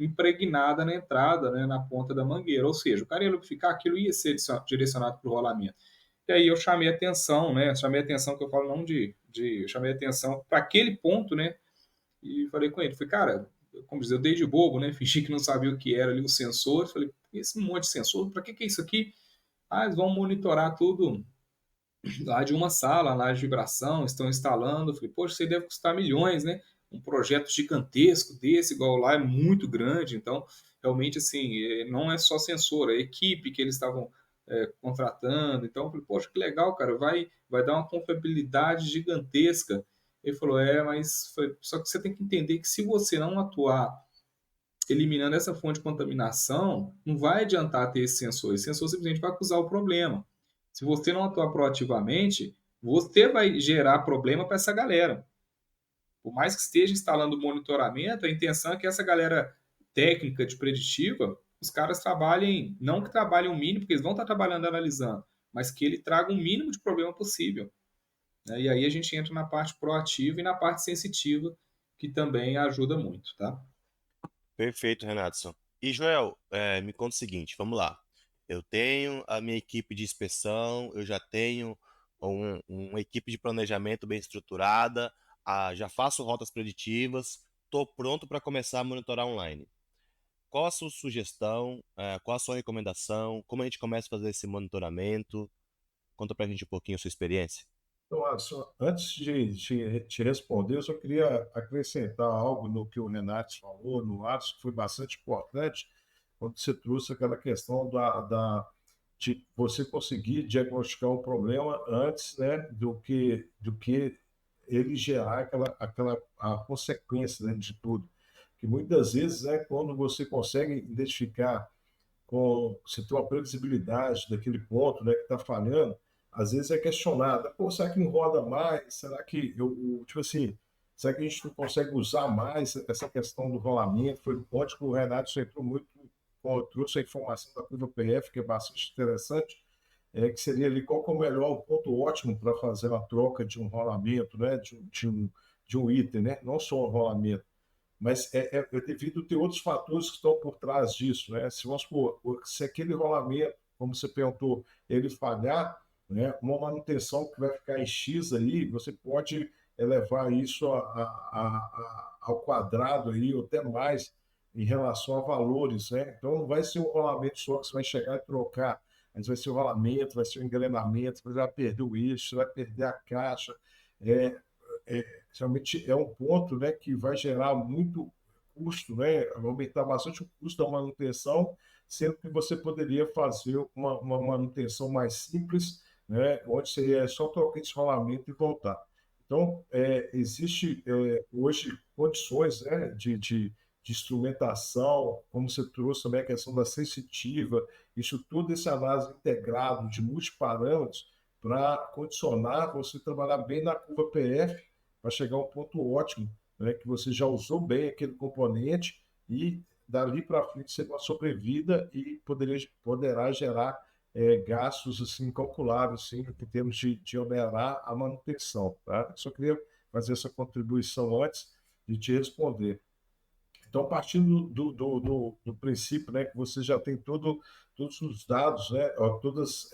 impregnada na entrada, né, na ponta da mangueira. Ou seja, o cara ia lubrificar, aquilo ia ser direcionado para o rolamento. E aí eu chamei atenção, né? Chamei atenção, que eu falo não chamei atenção para aquele ponto, né? E falei com ele, falei, cara, como dizer, eu dei de bobo, né? Fingi que não sabia o que era ali o sensor. Falei, esse monte de sensor, para que é isso aqui? Ah, eles vão monitorar tudo lá de uma sala, lá de vibração, estão instalando. Falei, poxa, isso aí deve custar milhões, né? Um projeto gigantesco desse, igual lá, é muito grande. Então, realmente, assim, não é só sensor, é a equipe que eles estavam contratando. Então, eu falei, poxa, que legal, cara, vai dar uma confiabilidade gigantesca. Ele falou, mas só que você tem que entender que se você não atuar eliminando essa fonte de contaminação, não vai adiantar ter esse sensor. Esse sensor simplesmente vai acusar o problema. Se você não atuar proativamente, você vai gerar problema para essa galera. Por mais que esteja instalando monitoramento, a intenção é que essa galera técnica de preditiva, os caras trabalhem, não que trabalhem o mínimo, porque eles vão estar trabalhando analisando, mas que ele traga o mínimo de problema possível. Né? E aí a gente entra na parte proativa e na parte sensitiva, que também ajuda muito, tá? Perfeito, Renatson. E Joel, me conta o seguinte, vamos lá. Eu tenho a minha equipe de inspeção, eu já tenho uma equipe de planejamento bem estruturada, já faço rotas preditivas, estou pronto para começar a monitorar online. Qual a sua sugestão? Qual a sua recomendação? Como a gente começa a fazer esse monitoramento? Conta para a gente um pouquinho a sua experiência. Então, Alisson, antes de te responder, eu só queria acrescentar algo no que o Renato falou, no Alisson, que foi bastante importante, quando você trouxe aquela questão de você conseguir diagnosticar um problema antes, né, do que ele gerar a consequência, né, de tudo. Que muitas vezes, né, quando você consegue identificar você tem uma previsibilidade daquele ponto, né, que está falhando, às vezes é questionado, pô, será que não roda mais? Será que tipo assim, será que a gente não consegue usar mais essa questão do rolamento? Foi onde que o Renato entrou muito, trouxe a informação da curva PF, que é bastante interessante, que seria ali qual que é o melhor, o ponto ótimo para fazer a troca de um rolamento, né, de um item, né, não só o rolamento. Mas é devido ter outros fatores que estão por trás disso, né? Se vamos supor, se aquele rolamento, como você perguntou, ele falhar, né? Uma manutenção que vai ficar em X aí, você pode elevar isso ao quadrado aí, ou até mais, em relação a valores, né? Então não vai ser um rolamento só que você vai chegar e trocar, mas vai ser o rolamento, vai ser o engrenamento, você vai perder o eixo, você vai perder a caixa. É, Realmente é um ponto, né, que vai gerar muito custo, né, vai aumentar bastante o custo da manutenção, sendo que você poderia fazer uma manutenção mais simples, né, onde seria só trocar esse rolamento e voltar. Então, existe hoje condições, né, de instrumentação, como você trouxe também a questão da sensitiva, isso tudo, esse análise integrado de multiparâmetros para condicionar você trabalhar bem na curva PF para chegar a um ponto ótimo, né, que você já usou bem aquele componente e dali para frente ser uma sobrevida e poderá gerar gastos assim incalculáveis assim, em termos de onerar a manutenção. Tá? Só queria fazer essa contribuição antes de te responder. Então, partindo do princípio, né, que você já tem todos os dados, né, todos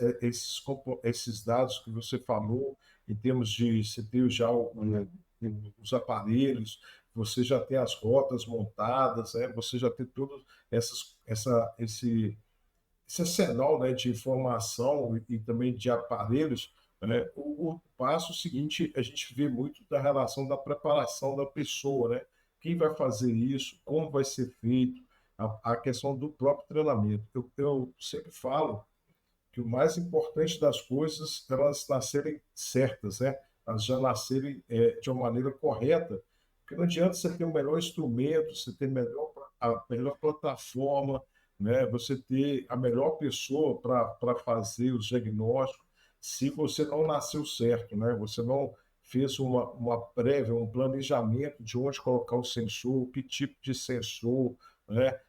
esses dados que você falou, em termos de você ter já os aparelhos, você já tem as rotas montadas, né, você já tem todo esse arsenal, né, de informação e também de aparelhos, né, o passo seguinte, a gente vê muito da relação da preparação da pessoa, né? Quem vai fazer isso, como vai ser feito, a questão do próprio treinamento. Eu sempre falo que o mais importante das coisas é elas nascerem certas, né? Elas já nascerem de uma maneira correta, porque não adianta você ter o melhor instrumento, você ter a melhor plataforma, né? Você ter a melhor pessoa para fazer os diagnósticos, se você não nasceu certo, né? Você não fez uma prévia, um planejamento de onde colocar o sensor, que tipo de sensor, né?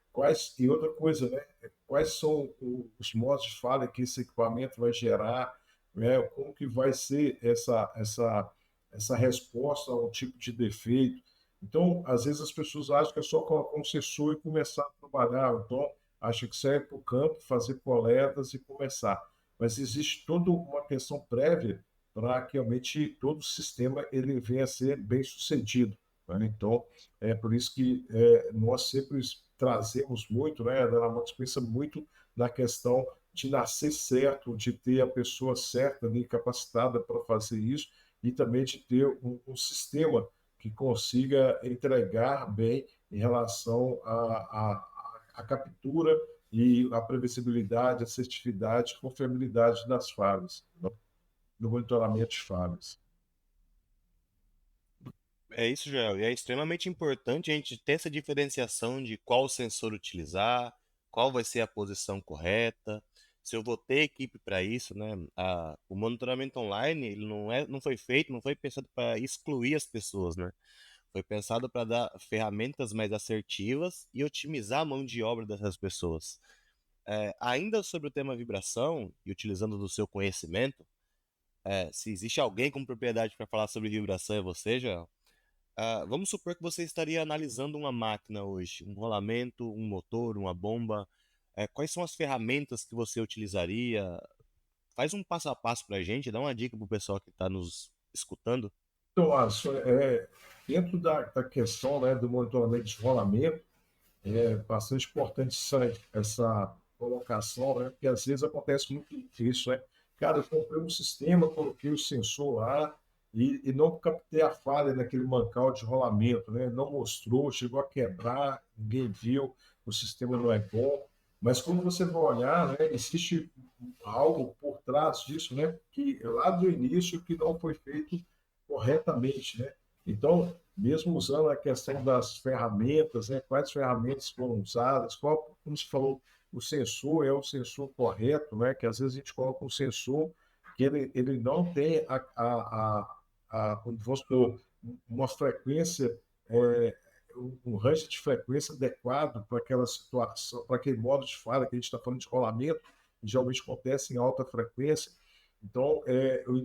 E outra coisa, né? Quais são os modos de falha que esse equipamento vai gerar, né? Como que vai ser essa resposta a um tipo de defeito. Então, às vezes as pessoas acham que é só colocar um sensor e começar a trabalhar. Então, acham que serve para o campo, fazer coletas e começar. Mas existe toda uma questão prévia para que realmente todo o sistema ele venha a ser bem sucedido, né? Então, é por isso que nós sempre trazemos muito, né? A Dynavox pensa muito na questão de nascer certo, de ter a pessoa certa ali, capacitada para fazer isso, e também de ter um sistema que consiga entregar bem em relação à captura e à previsibilidade, assertividade, confiabilidade das falhas, no monitoramento de falhas. É isso, Joel. E é extremamente importante a gente ter essa diferenciação de qual sensor utilizar, qual vai ser a posição correta, se eu vou ter equipe para isso, né? O monitoramento online, ele não foi feito, não foi pensado para excluir as pessoas, né? Foi pensado para dar ferramentas mais assertivas e otimizar a mão de obra dessas pessoas. Ainda sobre o tema vibração, e utilizando do seu conhecimento, se existe alguém com propriedade para falar sobre vibração, é você, Joel? Vamos supor que você estaria analisando uma máquina hoje, um rolamento, um motor, uma bomba. Quais são as ferramentas que você utilizaria? Faz um passo a passo para a gente, dá uma dica para o pessoal que está nos escutando. Então, dentro da questão, né, do monitoramento de rolamento, é bastante importante essa colocação, né? Porque às vezes acontece muito isso, né? Cara, eu comprei um sistema, coloquei o sensor lá e não captei a falha naquele mancal de rolamento, né? Não mostrou, chegou a quebrar, ninguém viu, o sistema não é bom. Mas quando você vai olhar, né, existe algo por trás disso, né? Que lá do início que não foi feito corretamente, né? Então, mesmo usando a questão das ferramentas, né? Quais ferramentas foram usadas, qual, como se falou, o sensor é o sensor correto, né? Que às vezes a gente coloca um sensor que ele não tem vamos supor, uma frequência, um range de frequência adequado para aquela situação, para aquele modo de falha que a gente está falando de rolamento, que geralmente acontece em alta frequência. Então,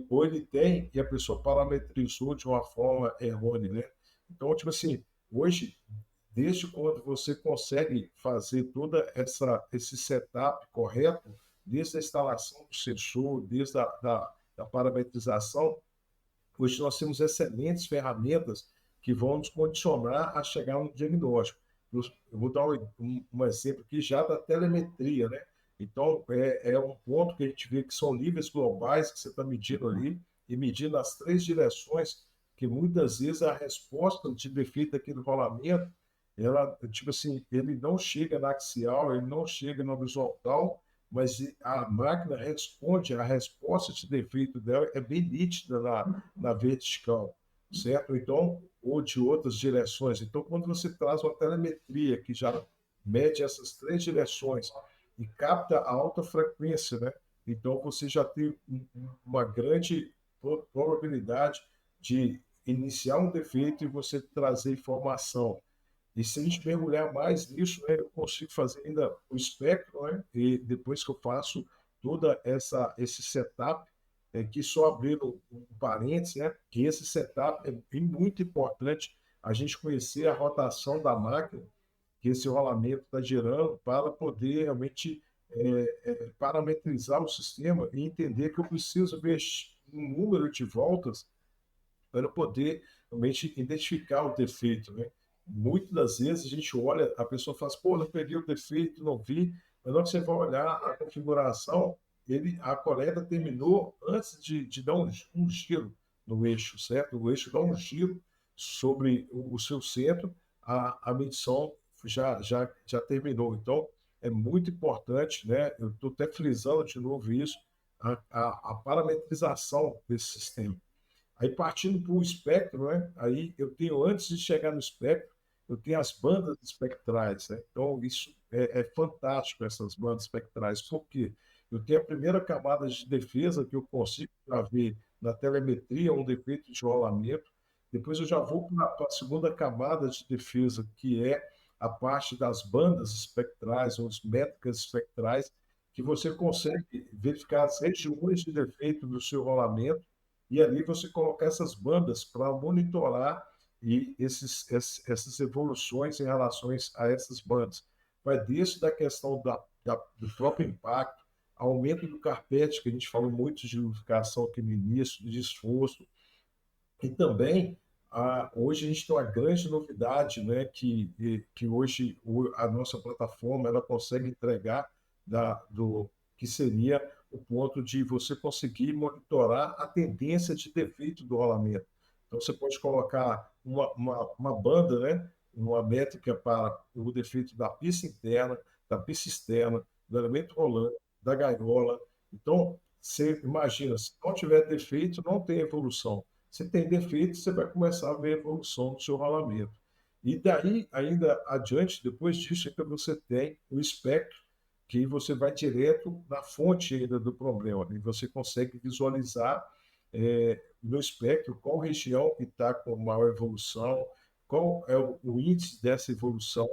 ou ele tem e a pessoa parametrizou de uma forma errônea, né? Então, tipo assim, hoje, desde quando você consegue fazer toda esse setup correto, desde a instalação do sensor, desde da parametrização, hoje nós temos excelentes ferramentas que vão nos condicionar a chegar a um diagnóstico. Eu vou dar um exemplo aqui já da telemetria, né? Então, é um ponto que a gente vê que são níveis globais que você está medindo ali, e medindo as três direções, que muitas vezes a resposta de defeito daquele rolamento, ela, tipo assim, ele não chega na axial, ele não chega na horizontal, mas a máquina responde, a resposta de defeito dela é bem nítida na vertical, certo? Então, ou de outras direções. Então, quando você traz uma telemetria que já mede essas três direções e capta a alta frequência, né? Então, você já tem uma grande probabilidade de iniciar um defeito e você trazer informação. E se a gente mergulhar mais nisso, né, eu consigo fazer ainda o espectro, né? E depois que eu faço toda esse setup, que só abrindo um parênteses, né? Que esse setup é muito importante a gente conhecer a rotação da máquina que esse rolamento está gerando para poder realmente parametrizar o sistema e entender que eu preciso ver um número de voltas para poder realmente identificar o defeito, né? Muitas das vezes a gente olha, a pessoa fala assim, pô, não peguei o defeito, não vi, mas na hora que você vai olhar a configuração, a coleta terminou antes de dar um giro no eixo, certo? O eixo dá um giro sobre o seu centro, a medição já terminou. Então, é muito importante, né? Eu estou até frisando de novo isso, a parametrização desse sistema. Aí partindo para o espectro, né? Aí eu tenho, antes de chegar no espectro, eu tenho as bandas espectrais, né? Então isso é fantástico, essas bandas espectrais, porque eu tenho a primeira camada de defesa que eu consigo ver na telemetria um defeito de rolamento, depois eu já vou para a segunda camada de defesa, que é a parte das bandas espectrais, ou as métricas espectrais, que você consegue verificar as regiões de defeito do seu rolamento, e ali você colocar essas bandas para monitorar e essas evoluções em relação a essas bandas. Vai desde da questão do próprio impacto, aumento do carpete, que a gente falou muito de lubrificação aqui no início, de esforço, e também, hoje a gente tem uma grande novidade, né, que hoje a nossa plataforma ela consegue entregar que seria o ponto de você conseguir monitorar a tendência de defeito do rolamento. Então, você pode colocar uma banda, né, uma métrica para o defeito da pista interna, da pista externa, do elemento rolante, da gaiola. Então, você imagina, se não tiver defeito, não tem evolução. Se tem defeito, você vai começar a ver a evolução do seu rolamento. E daí, ainda adiante, depois disso, é que você tem o espectro, que você vai direto na fonte ainda do problema, e você consegue visualizar no espectro qual região que está com maior evolução, qual é o índice dessa evolução,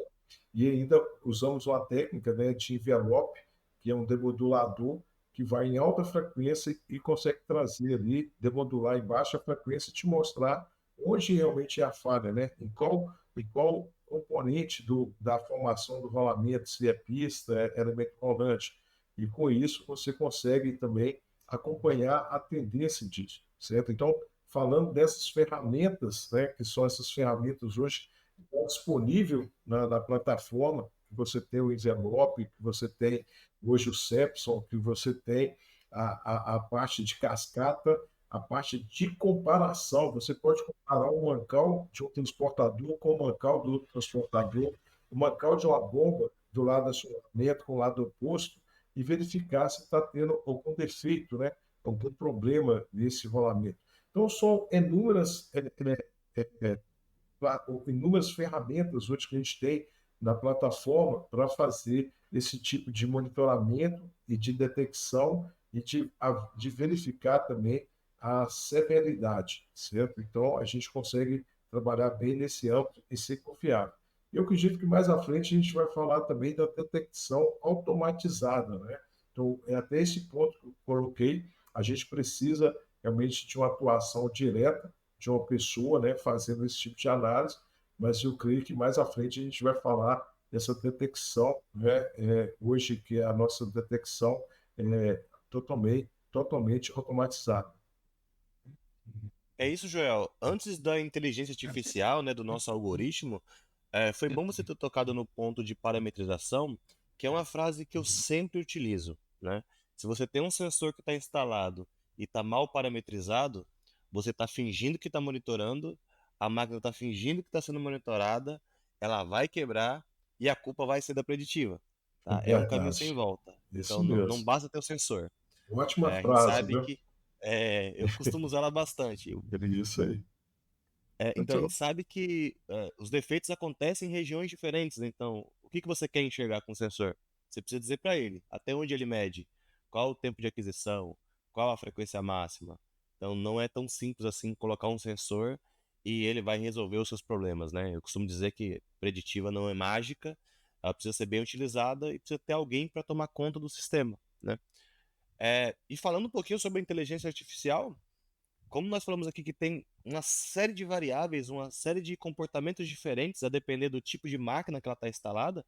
e ainda usamos uma técnica, né, de envelope, que é um demodulador, que vai em alta frequência e consegue trazer ali, demodular em baixa frequência e te mostrar onde realmente é a falha, né? Em qual componente da formação do rolamento, se é pista, é elemento rolante. E com isso você consegue também acompanhar a tendência disso, certo? Então, falando dessas ferramentas, né, que são essas ferramentas hoje que estão disponíveis na plataforma, que você tem o envelope, que você tem hoje o Sepson, que você tem a parte de cascata, a parte de comparação. Você pode comparar o mancal de um transportador com o mancal do outro transportador, o mancal de uma bomba do lado do acionamento com o lado oposto, e verificar se está tendo algum defeito, né? Algum problema nesse rolamento. Então, são inúmeras ferramentas hoje que a gente tem na plataforma para fazer esse tipo de monitoramento e de detecção e de verificar também a severidade, certo? Então, a gente consegue trabalhar bem nesse âmbito e ser confiável. Eu acredito que mais à frente a gente vai falar também da detecção automatizada, né? Então, é até esse ponto que eu coloquei, a gente precisa realmente de uma atuação direta de uma pessoa, né, fazendo esse tipo de análise, mas eu creio que mais à frente a gente vai falar dessa detecção, né, hoje que a nossa detecção é totalmente automatizada. É isso, Joel. Antes da inteligência artificial, né, do nosso algoritmo, foi bom você ter tocado no ponto de parametrização, que é uma frase que eu sempre utilizo, né? Se você tem um sensor que está instalado e está mal parametrizado, você está fingindo que está monitorando, a máquina está fingindo que está sendo monitorada, ela vai quebrar e a culpa vai ser da preditiva, É tá? É um caminho sem verdade. volta. Isso Então, não mesmo. basta ter o sensor. Ótima A gente frase, sabe viu? que eu costumo usá-la bastante. Isso aí. Então a gente Muito, sabe que os defeitos acontecem em regiões diferentes. Então, o que que você quer enxergar com o sensor? Você precisa dizer para ele até onde ele mede, qual o tempo de aquisição, qual a frequência máxima. Então, não é tão simples assim colocar um sensor e ele vai resolver os seus problemas, né? Eu costumo dizer que preditiva não é mágica, ela precisa ser bem utilizada e precisa ter alguém para tomar conta do sistema, né? E falando um pouquinho sobre a inteligência artificial, como nós falamos aqui que tem uma série de variáveis, uma série de comportamentos diferentes a depender do tipo de máquina que ela está instalada,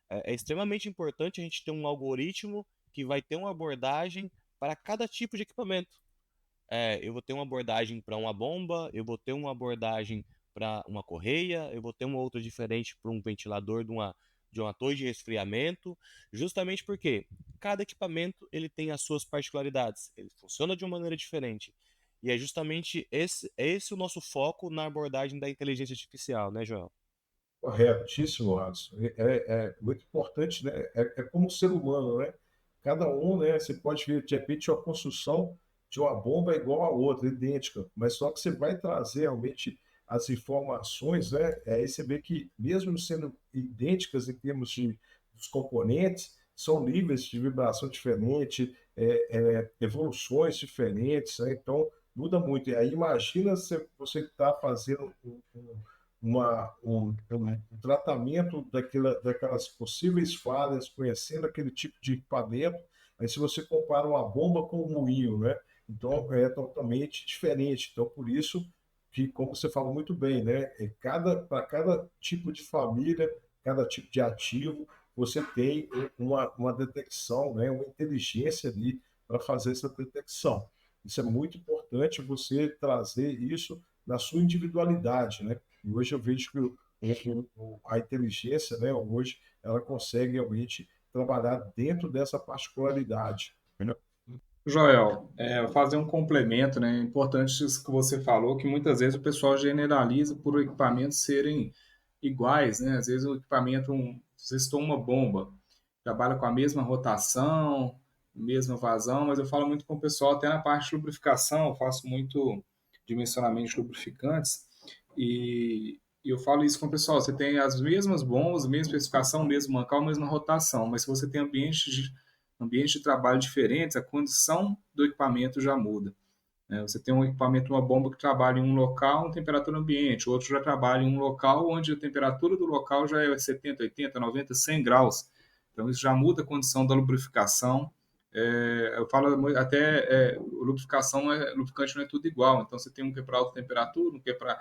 é extremamente importante a gente ter um algoritmo que vai ter uma abordagem para cada tipo de equipamento. Eu vou ter uma abordagem para uma bomba, eu vou ter uma abordagem para uma correia, eu vou ter uma outra diferente para um ventilador de uma torre de resfriamento, justamente porque cada equipamento ele tem as suas particularidades, ele funciona de uma maneira diferente. E é justamente esse o nosso foco na abordagem da inteligência artificial, né, Joel? corretíssimo, Alisson. É muito importante, né? É como o ser humano, né? Cada um, né? Você pode ver, de repente, a construção de uma bomba é igual a outra, idêntica, mas só que você vai trazer realmente as informações, né? Aí você vê que, mesmo sendo idênticas em termos dos componentes, são níveis de vibração diferente, evoluções diferentes, né? Então, muda muito. E aí, imagina se você está fazendo um tratamento daquelas possíveis falhas, conhecendo aquele tipo de equipamento. Aí, se você compara uma bomba com um moinho, né? Então, é totalmente diferente. Então, por isso, que, como você falou muito bem, né, para cada tipo de família, cada tipo de ativo, você tem uma detecção, né, uma inteligência ali para fazer essa detecção. Isso é muito importante, você trazer isso na sua individualidade, né? E hoje eu vejo que a inteligência, né, hoje, ela consegue realmente trabalhar dentro dessa particularidade, né? Joel, fazer um complemento, né? É importante isso que você falou, que muitas vezes o pessoal generaliza por equipamentos serem iguais, né? Às vezes o equipamento, vocês estão uma bomba, trabalha com a mesma rotação, mesma vazão, mas eu falo muito com o pessoal até na parte de lubrificação, eu faço muito dimensionamento de lubrificantes e eu falo isso com o pessoal, você tem as mesmas bombas, mesma especificação, mesmo mancal, mesma rotação, mas se você tem ambientes de trabalho diferentes, a condição do equipamento já muda, né? Você tem um equipamento, uma bomba que trabalha em um local, em temperatura ambiente, outro já trabalha em um local onde a temperatura do local já é 70, 80, 90, 100 graus. Então isso já muda a condição da lubrificação. Eu falo até lubrificação, lubrificante não é tudo igual. Então você tem um que é para alta temperatura, um que é para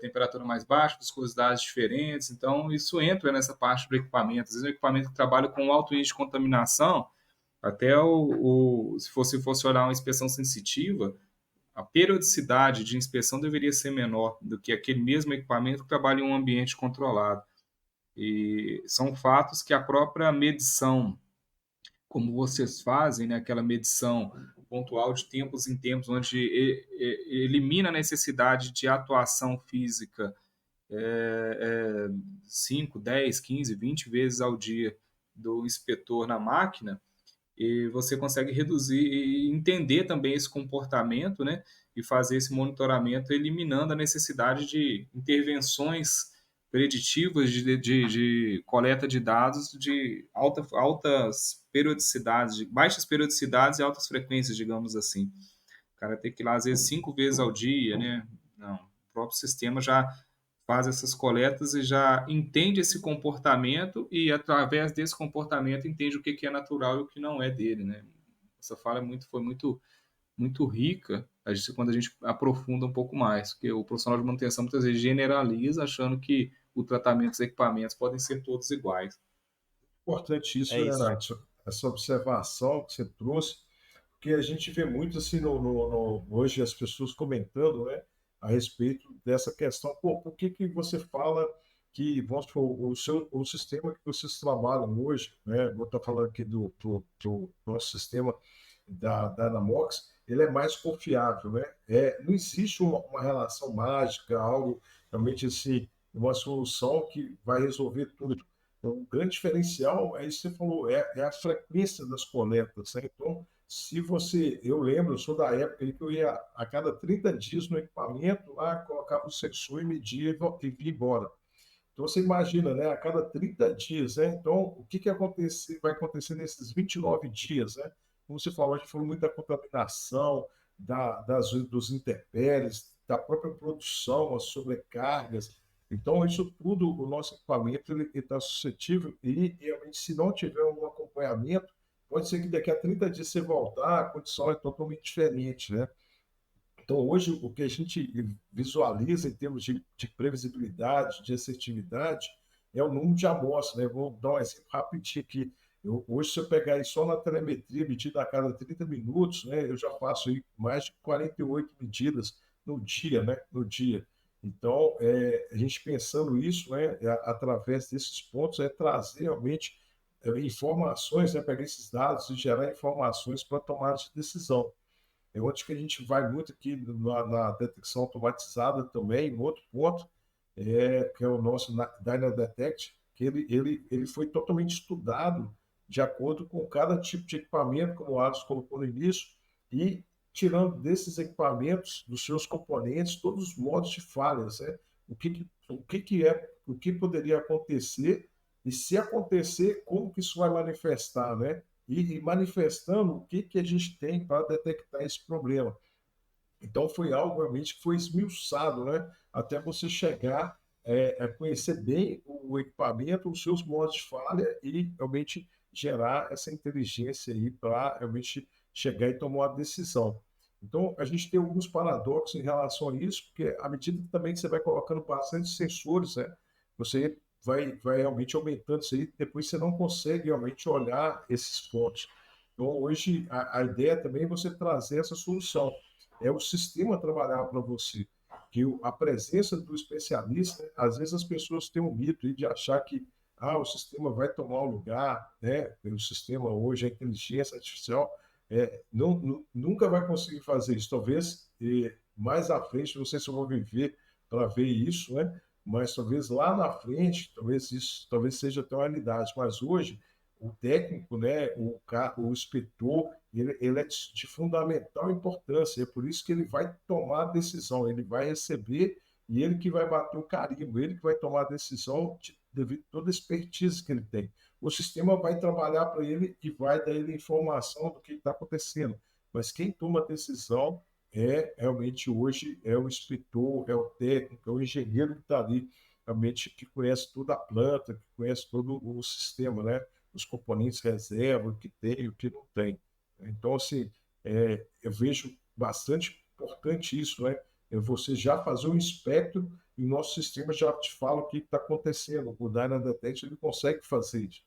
temperatura mais baixa, viscosidades diferentes. Então isso entra nessa parte do equipamento. Às vezes um equipamento que trabalha com alto índice de contaminação, até se fosse olhar uma inspeção sensitiva, a periodicidade de inspeção deveria ser menor do que aquele mesmo equipamento que trabalha em um ambiente controlado. E são fatos que a própria medição, como vocês fazem, né, aquela medição pontual de tempos em tempos, onde elimina a necessidade de atuação física 5, 10, 15, 20 vezes ao dia do inspetor na máquina, e você consegue reduzir e entender também esse comportamento, né? E fazer esse monitoramento, eliminando a necessidade de intervenções preditivas de coleta de dados de altas periodicidades, de baixas periodicidades e altas frequências, digamos assim. O cara tem que ir lá, às vezes, 5 vezes ao dia, né? Não, o próprio sistema já faz essas coletas e já entende esse comportamento e, através desse comportamento, entende o que é natural e o que não é dele, né? Essa fala foi muito rica quando a gente aprofunda um pouco mais, porque o profissional de manutenção muitas vezes generaliza, achando que o tratamento dos equipamentos podem ser todos iguais. Importante É isso, isso. Renato, essa observação que você trouxe, porque a gente vê muito assim hoje as pessoas comentando, né, a respeito dessa questão. Pô, por que você fala que, vamos supor, o sistema que vocês trabalham hoje, né, vou estar falando aqui do nosso sistema da Dynamox, ele é mais confiável, né? Não existe uma relação mágica, algo realmente assim, uma solução que vai resolver tudo. Então, o grande diferencial é isso que você falou, é a frequência das coletas, né? Então, se você, eu lembro, eu sou da época que eu ia a cada 30 dias no equipamento, lá colocava o sensor e media e via embora. Então você imagina, né, a cada 30 dias, né? Então, o que vai acontecer nesses 29 dias, né? Como você falou, a gente falou muito da contaminação, dos intempéries, da própria produção, as sobrecargas. Então, isso tudo, o nosso equipamento ele está suscetível e, realmente, se não tiver um acompanhamento, pode ser que daqui a 30 dias você voltar, a condição é totalmente diferente, né? Então, hoje, o que a gente visualiza em termos de previsibilidade, de assertividade, é o número de amostras, né? Vou dar um exemplo rapidinho aqui. Hoje, se eu pegar aí só na telemetria, medida a cada 30 minutos, né, eu já faço aí mais de 48 medidas no dia, né? No dia. Então, a gente pensando isso, né, através desses pontos, é trazer realmente informações, né, pegar esses dados e gerar informações para tomar de decisão. É onde que a gente vai muito aqui na detecção automatizada também, um outro ponto, que é o nosso DynaDetect, que ele foi totalmente estudado de acordo com cada tipo de equipamento, como o Alisson colocou no início, e tirando desses equipamentos, dos seus componentes, todos os modos de falhas, né? O que poderia acontecer e, se acontecer, como que isso vai manifestar, né? E manifestando o que a gente tem para detectar esse problema. Então, foi algo realmente que foi esmiuçado, né? Até você chegar a conhecer bem o equipamento, os seus modos de falha e realmente gerar essa inteligência aí para realmente chegar e tomar uma decisão. Então, a gente tem alguns paradoxos em relação a isso, porque à medida também que você vai colocando bastante sensores, né, você vai realmente aumentando isso aí, depois você não consegue realmente olhar esses pontos. Então, hoje, a ideia também é você trazer essa solução. É o sistema trabalhar para você. Que a presença do especialista, às vezes as pessoas têm um mito aí de achar que o sistema vai tomar o lugar, né? O sistema hoje, a inteligência artificial, nunca vai conseguir fazer isso. Talvez mais à frente, não sei se eu vou viver para ver isso, né? Mas talvez lá na frente, talvez seja até uma realidade. Mas hoje, o técnico, né, o inspetor, ele é de fundamental importância. É por isso que ele vai tomar a decisão, ele vai receber e ele que vai bater o carimbo, ele que vai tomar a decisão devido a toda a expertise que ele tem. O sistema vai trabalhar para ele e vai dar ele informação do que está acontecendo. Mas quem toma a decisão realmente hoje é o inspetor, é o técnico, é o engenheiro que está ali, realmente que conhece toda a planta, que conhece todo o sistema, né? Os componentes reserva, o que tem e o que não tem. Então, assim, eu vejo bastante importante isso, né? É você já fazer um espectro e o nosso sistema já te fala o que está acontecendo. O Dynadetect ele consegue fazer isso.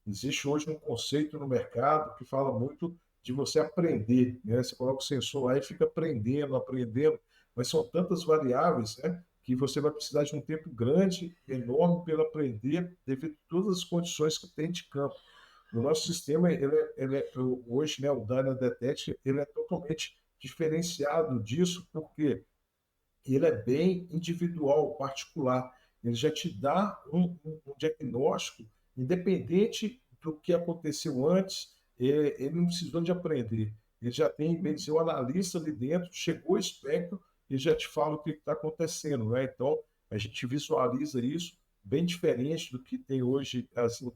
Existe hoje um conceito no mercado que fala muito de você aprender, né? Você coloca o sensor lá e fica aprendendo, aprendendo, mas são tantas variáveis, né, que você vai precisar de um tempo grande, enorme para aprender, devido a todas as condições que tem de campo. No nosso sistema, hoje, né, o Dynadetect, ele é totalmente diferenciado disso, porque ele é bem individual, particular. Ele já te dá um diagnóstico, independente do que aconteceu antes, ele não precisou de aprender. Ele já tem, bem dizer, o analista ali dentro, chegou o espectro e já te fala o que está acontecendo. Né? Então, a gente visualiza isso bem diferente do que tem hoje, assim,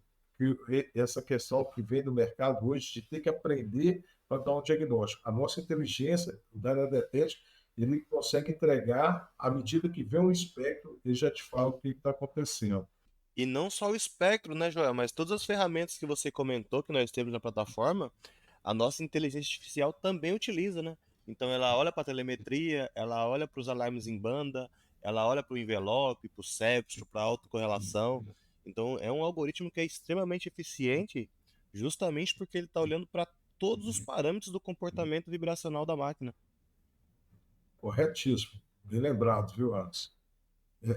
essa questão que vem do mercado hoje de ter que aprender para dar um diagnóstico. A nossa inteligência, o Dynadetect, ele consegue entregar, à medida que vê um espectro, ele já te fala o que está acontecendo. E não só o espectro, né, Joel, mas todas as ferramentas que você comentou que nós temos na plataforma, a nossa inteligência artificial também utiliza, né? Então ela olha para a telemetria, ela olha para os alarmes em banda, ela olha para o envelope, para o cepstro, para a autocorrelação. Então é um algoritmo que é extremamente eficiente, justamente porque ele está olhando para todos os parâmetros do comportamento vibracional da máquina. Corretíssimo. Bem lembrado, viu, Alex?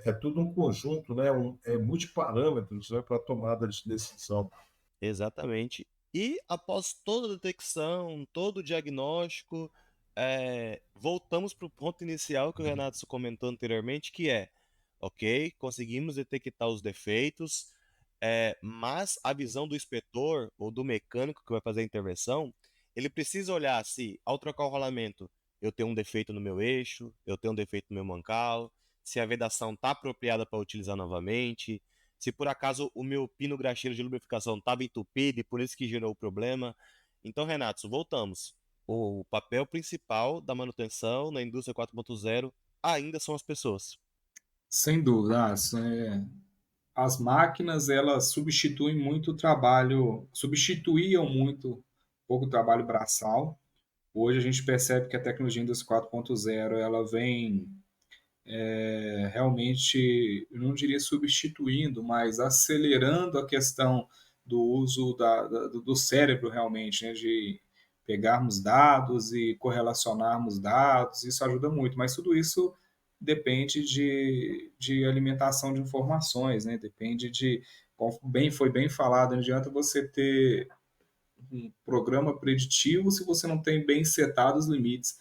É tudo um conjunto, né? É multiparâmetros, né, para a tomada de decisão. Exatamente. E após toda a detecção, todo o diagnóstico, voltamos para o ponto inicial que o Renato comentou anteriormente, que é, ok, conseguimos detectar os defeitos, mas a visão do inspetor ou do mecânico que vai fazer a intervenção, ele precisa olhar se, ao trocar o rolamento, eu tenho um defeito no meu eixo, eu tenho um defeito no meu mancal, se a vedação está apropriada para utilizar novamente, se por acaso o meu pino graxeiro de lubrificação estava entupido e por isso que gerou o problema. Então, Renato, voltamos. O papel principal da manutenção na indústria 4.0 ainda são as pessoas. Sem dúvida, as máquinas elas substituem muito o trabalho, substituíam muito um pouco o trabalho braçal. Hoje a gente percebe que a tecnologia Indústria 4.0 ela vem realmente, eu não diria substituindo, mas acelerando a questão do uso do cérebro realmente, né, de pegarmos dados e correlacionarmos dados, isso ajuda muito, mas tudo isso depende de alimentação de informações, né? Depende de, como foi bem falado, não adianta você ter um programa preditivo se você não tem bem setados os limites.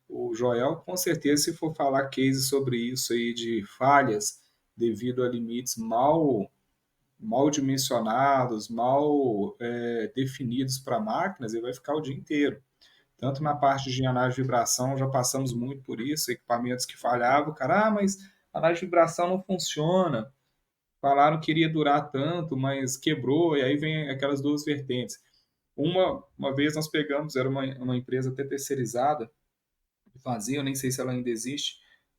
O Joel, com certeza, se for falar case sobre isso aí de falhas devido a limites mal dimensionados, mal definidos para máquinas, ele vai ficar o dia inteiro. Tanto na parte de análise de vibração, já passamos muito por isso, equipamentos que falhavam, cara, mas a análise de vibração não funciona. Falaram que iria durar tanto, mas quebrou, e aí vem aquelas duas vertentes. Uma vez nós pegamos, era uma empresa até terceirizada, que fazia, eu nem sei se ela ainda existe,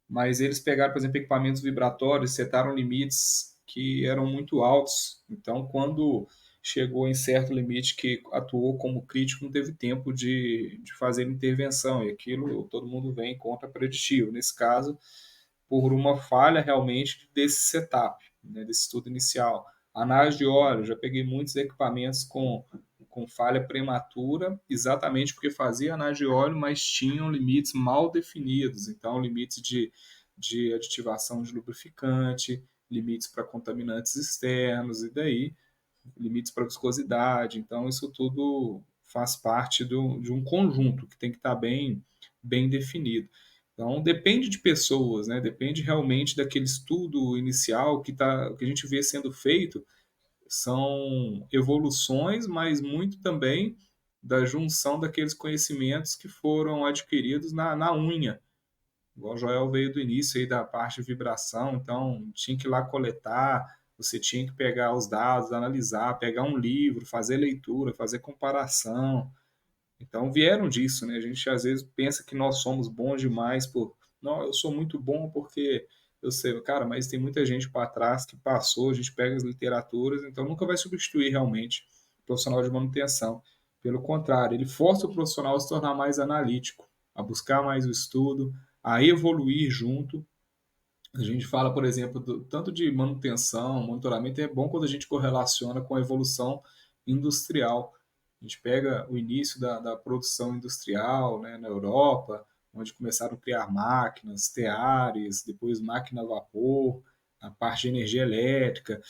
mas eles pegaram, por exemplo, equipamentos vibratórios, setaram limites que eram muito altos. Então, quando chegou em certo limite que atuou como crítico, não teve tempo de fazer intervenção, e aquilo todo mundo vem em conta preditivo. Nesse caso, por uma falha realmente desse setup, né, desse estudo inicial. Análise de óleo, já peguei muitos equipamentos com falha prematura, exatamente porque fazia análise de óleo, mas tinham limites mal definidos. Então, limites de aditivação de lubrificante, limites para contaminantes externos, e daí limites para viscosidade. Então, isso tudo faz parte de um conjunto que tem que estar bem definido. Então, depende de pessoas, né? Depende realmente daquele estudo inicial que a gente vê sendo feito. São evoluções, mas muito também da junção daqueles conhecimentos que foram adquiridos na unha. Igual o Joel veio do início aí da parte de vibração, então tinha que ir lá coletar, você tinha que pegar os dados, analisar, pegar um livro, fazer leitura, fazer comparação. Então vieram disso, né? A gente às vezes pensa que nós somos bons demais por, não, eu sou muito bom porque eu sei, cara, mas tem muita gente para trás que passou, a gente pega as literaturas, então nunca vai substituir realmente o profissional de manutenção. Pelo contrário, ele força o profissional a se tornar mais analítico, a buscar mais o estudo, a evoluir junto. A gente fala, por exemplo, tanto de manutenção, monitoramento, é bom quando a gente correlaciona com a evolução industrial. A gente pega o início da produção industrial, né, na Europa, onde começaram a criar máquinas, teares, depois máquina a vapor, a parte de energia elétrica.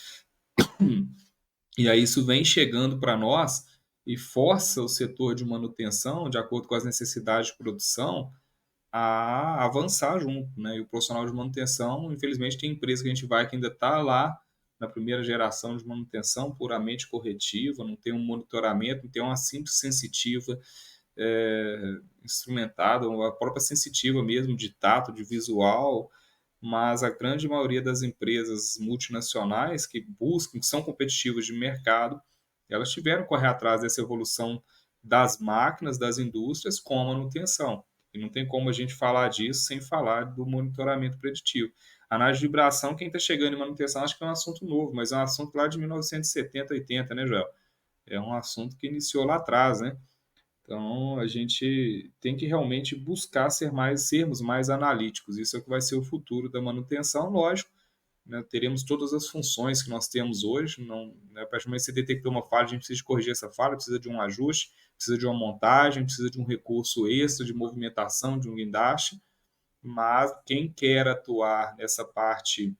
E aí isso vem chegando para nós e força o setor de manutenção, de acordo com as necessidades de produção, a avançar junto, né? E o profissional de manutenção, infelizmente, tem empresa que a gente vai que ainda está lá na primeira geração de manutenção puramente corretiva, não tem um monitoramento, não tem uma simples sensitiva instrumentada, a própria sensitiva mesmo de tato, de visual, mas a grande maioria das empresas multinacionais que buscam, que são competitivas de mercado, elas tiveram que correr atrás dessa evolução das máquinas, das indústrias com a manutenção. E não tem como a gente falar disso sem falar do monitoramento preditivo. A análise de vibração, quem está chegando em manutenção, acho que é um assunto novo, mas é um assunto lá de 1970, 80, né, Joel? É um assunto que iniciou lá atrás, né? Então, a gente tem que realmente buscar sermos mais analíticos. Isso é o que vai ser o futuro da manutenção, lógico, né? Teremos todas as funções que nós temos hoje. Não, né? A partir do momento que você detectou uma falha, a gente precisa de corrigir essa falha, precisa de um ajuste, precisa de uma montagem, precisa de um recurso extra de movimentação, de um guindaste. Mas quem quer atuar nessa parte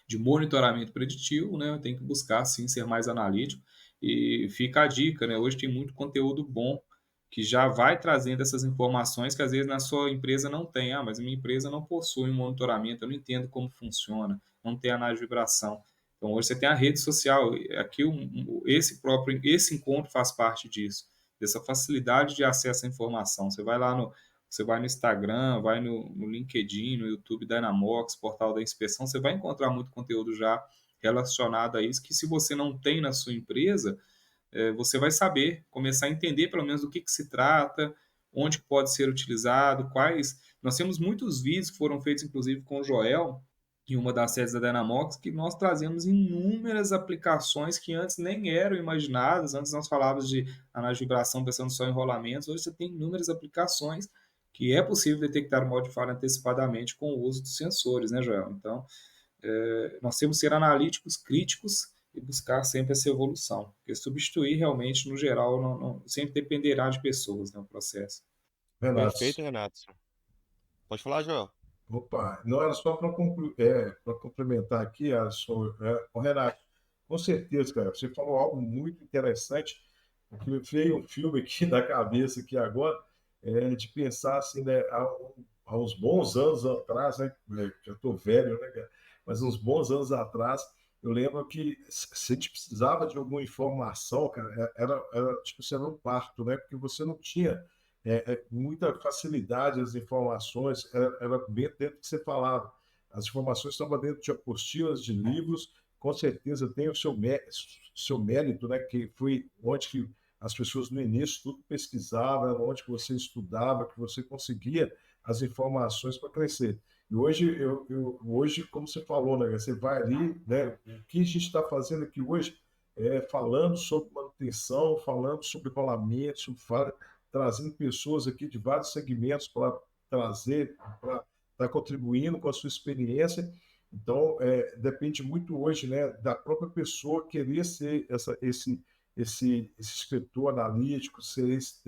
de monitoramento preditivo, né, tem que buscar sim ser mais analítico. E fica a dica, né? Hoje tem muito conteúdo bom que já vai trazendo essas informações que às vezes na sua empresa não tem. Ah, mas a minha empresa não possui um monitoramento, eu não entendo como funciona, não tem análise de vibração. Então hoje você tem a rede social, aqui esse encontro faz parte disso, dessa facilidade de acesso à informação. Você vai no Instagram, vai no LinkedIn, no YouTube da Dynamox, portal da inspeção, você vai encontrar muito conteúdo já relacionado a isso, que se você não tem na sua empresa, você vai saber, começar a entender pelo menos do que se trata, onde pode ser utilizado, quais. Nós temos muitos vídeos que foram feitos, inclusive, com o Joel, em uma das sedes da Dynamox, que nós trazemos inúmeras aplicações que antes nem eram imaginadas. Antes nós falávamos de análise de vibração pensando só em rolamentos, hoje você tem inúmeras aplicações que é possível detectar o modo de falha antecipadamente com o uso dos sensores, né, Joel? Então, nós temos que ser analíticos, críticos e buscar sempre essa evolução, porque substituir realmente, no geral, sempre dependerá de pessoas, né, o processo. Renato, Perfeito, Renato. Pode falar, Joel. opa, não era só para complementar aqui, o Renato, com certeza, cara, você falou algo muito interessante, que veio um filme aqui na cabeça aqui agora, de pensar assim, né, há uns bons anos atrás, né, já estou velho, né, cara, mas uns bons anos atrás, eu lembro que se a gente precisava de alguma informação, cara, era tipo, você era um parto, né, porque você não tinha muita facilidade, as informações, era bem dentro do que você falava. As informações estavam dentro de apostilas, de livros, com certeza tem o seu mérito, né? Que foi onde que as pessoas no início tudo pesquisavam, onde que você estudava, que você conseguia as informações para crescer. E hoje, hoje, como você falou, né? Você vai ali, né? O que a gente está fazendo aqui hoje falando sobre manutenção, falando sobre rolamentos, trazendo pessoas aqui de vários segmentos para estar contribuindo com a sua experiência. Então, depende muito hoje, né, da própria pessoa querer ser esse inspetor analítico, ser esse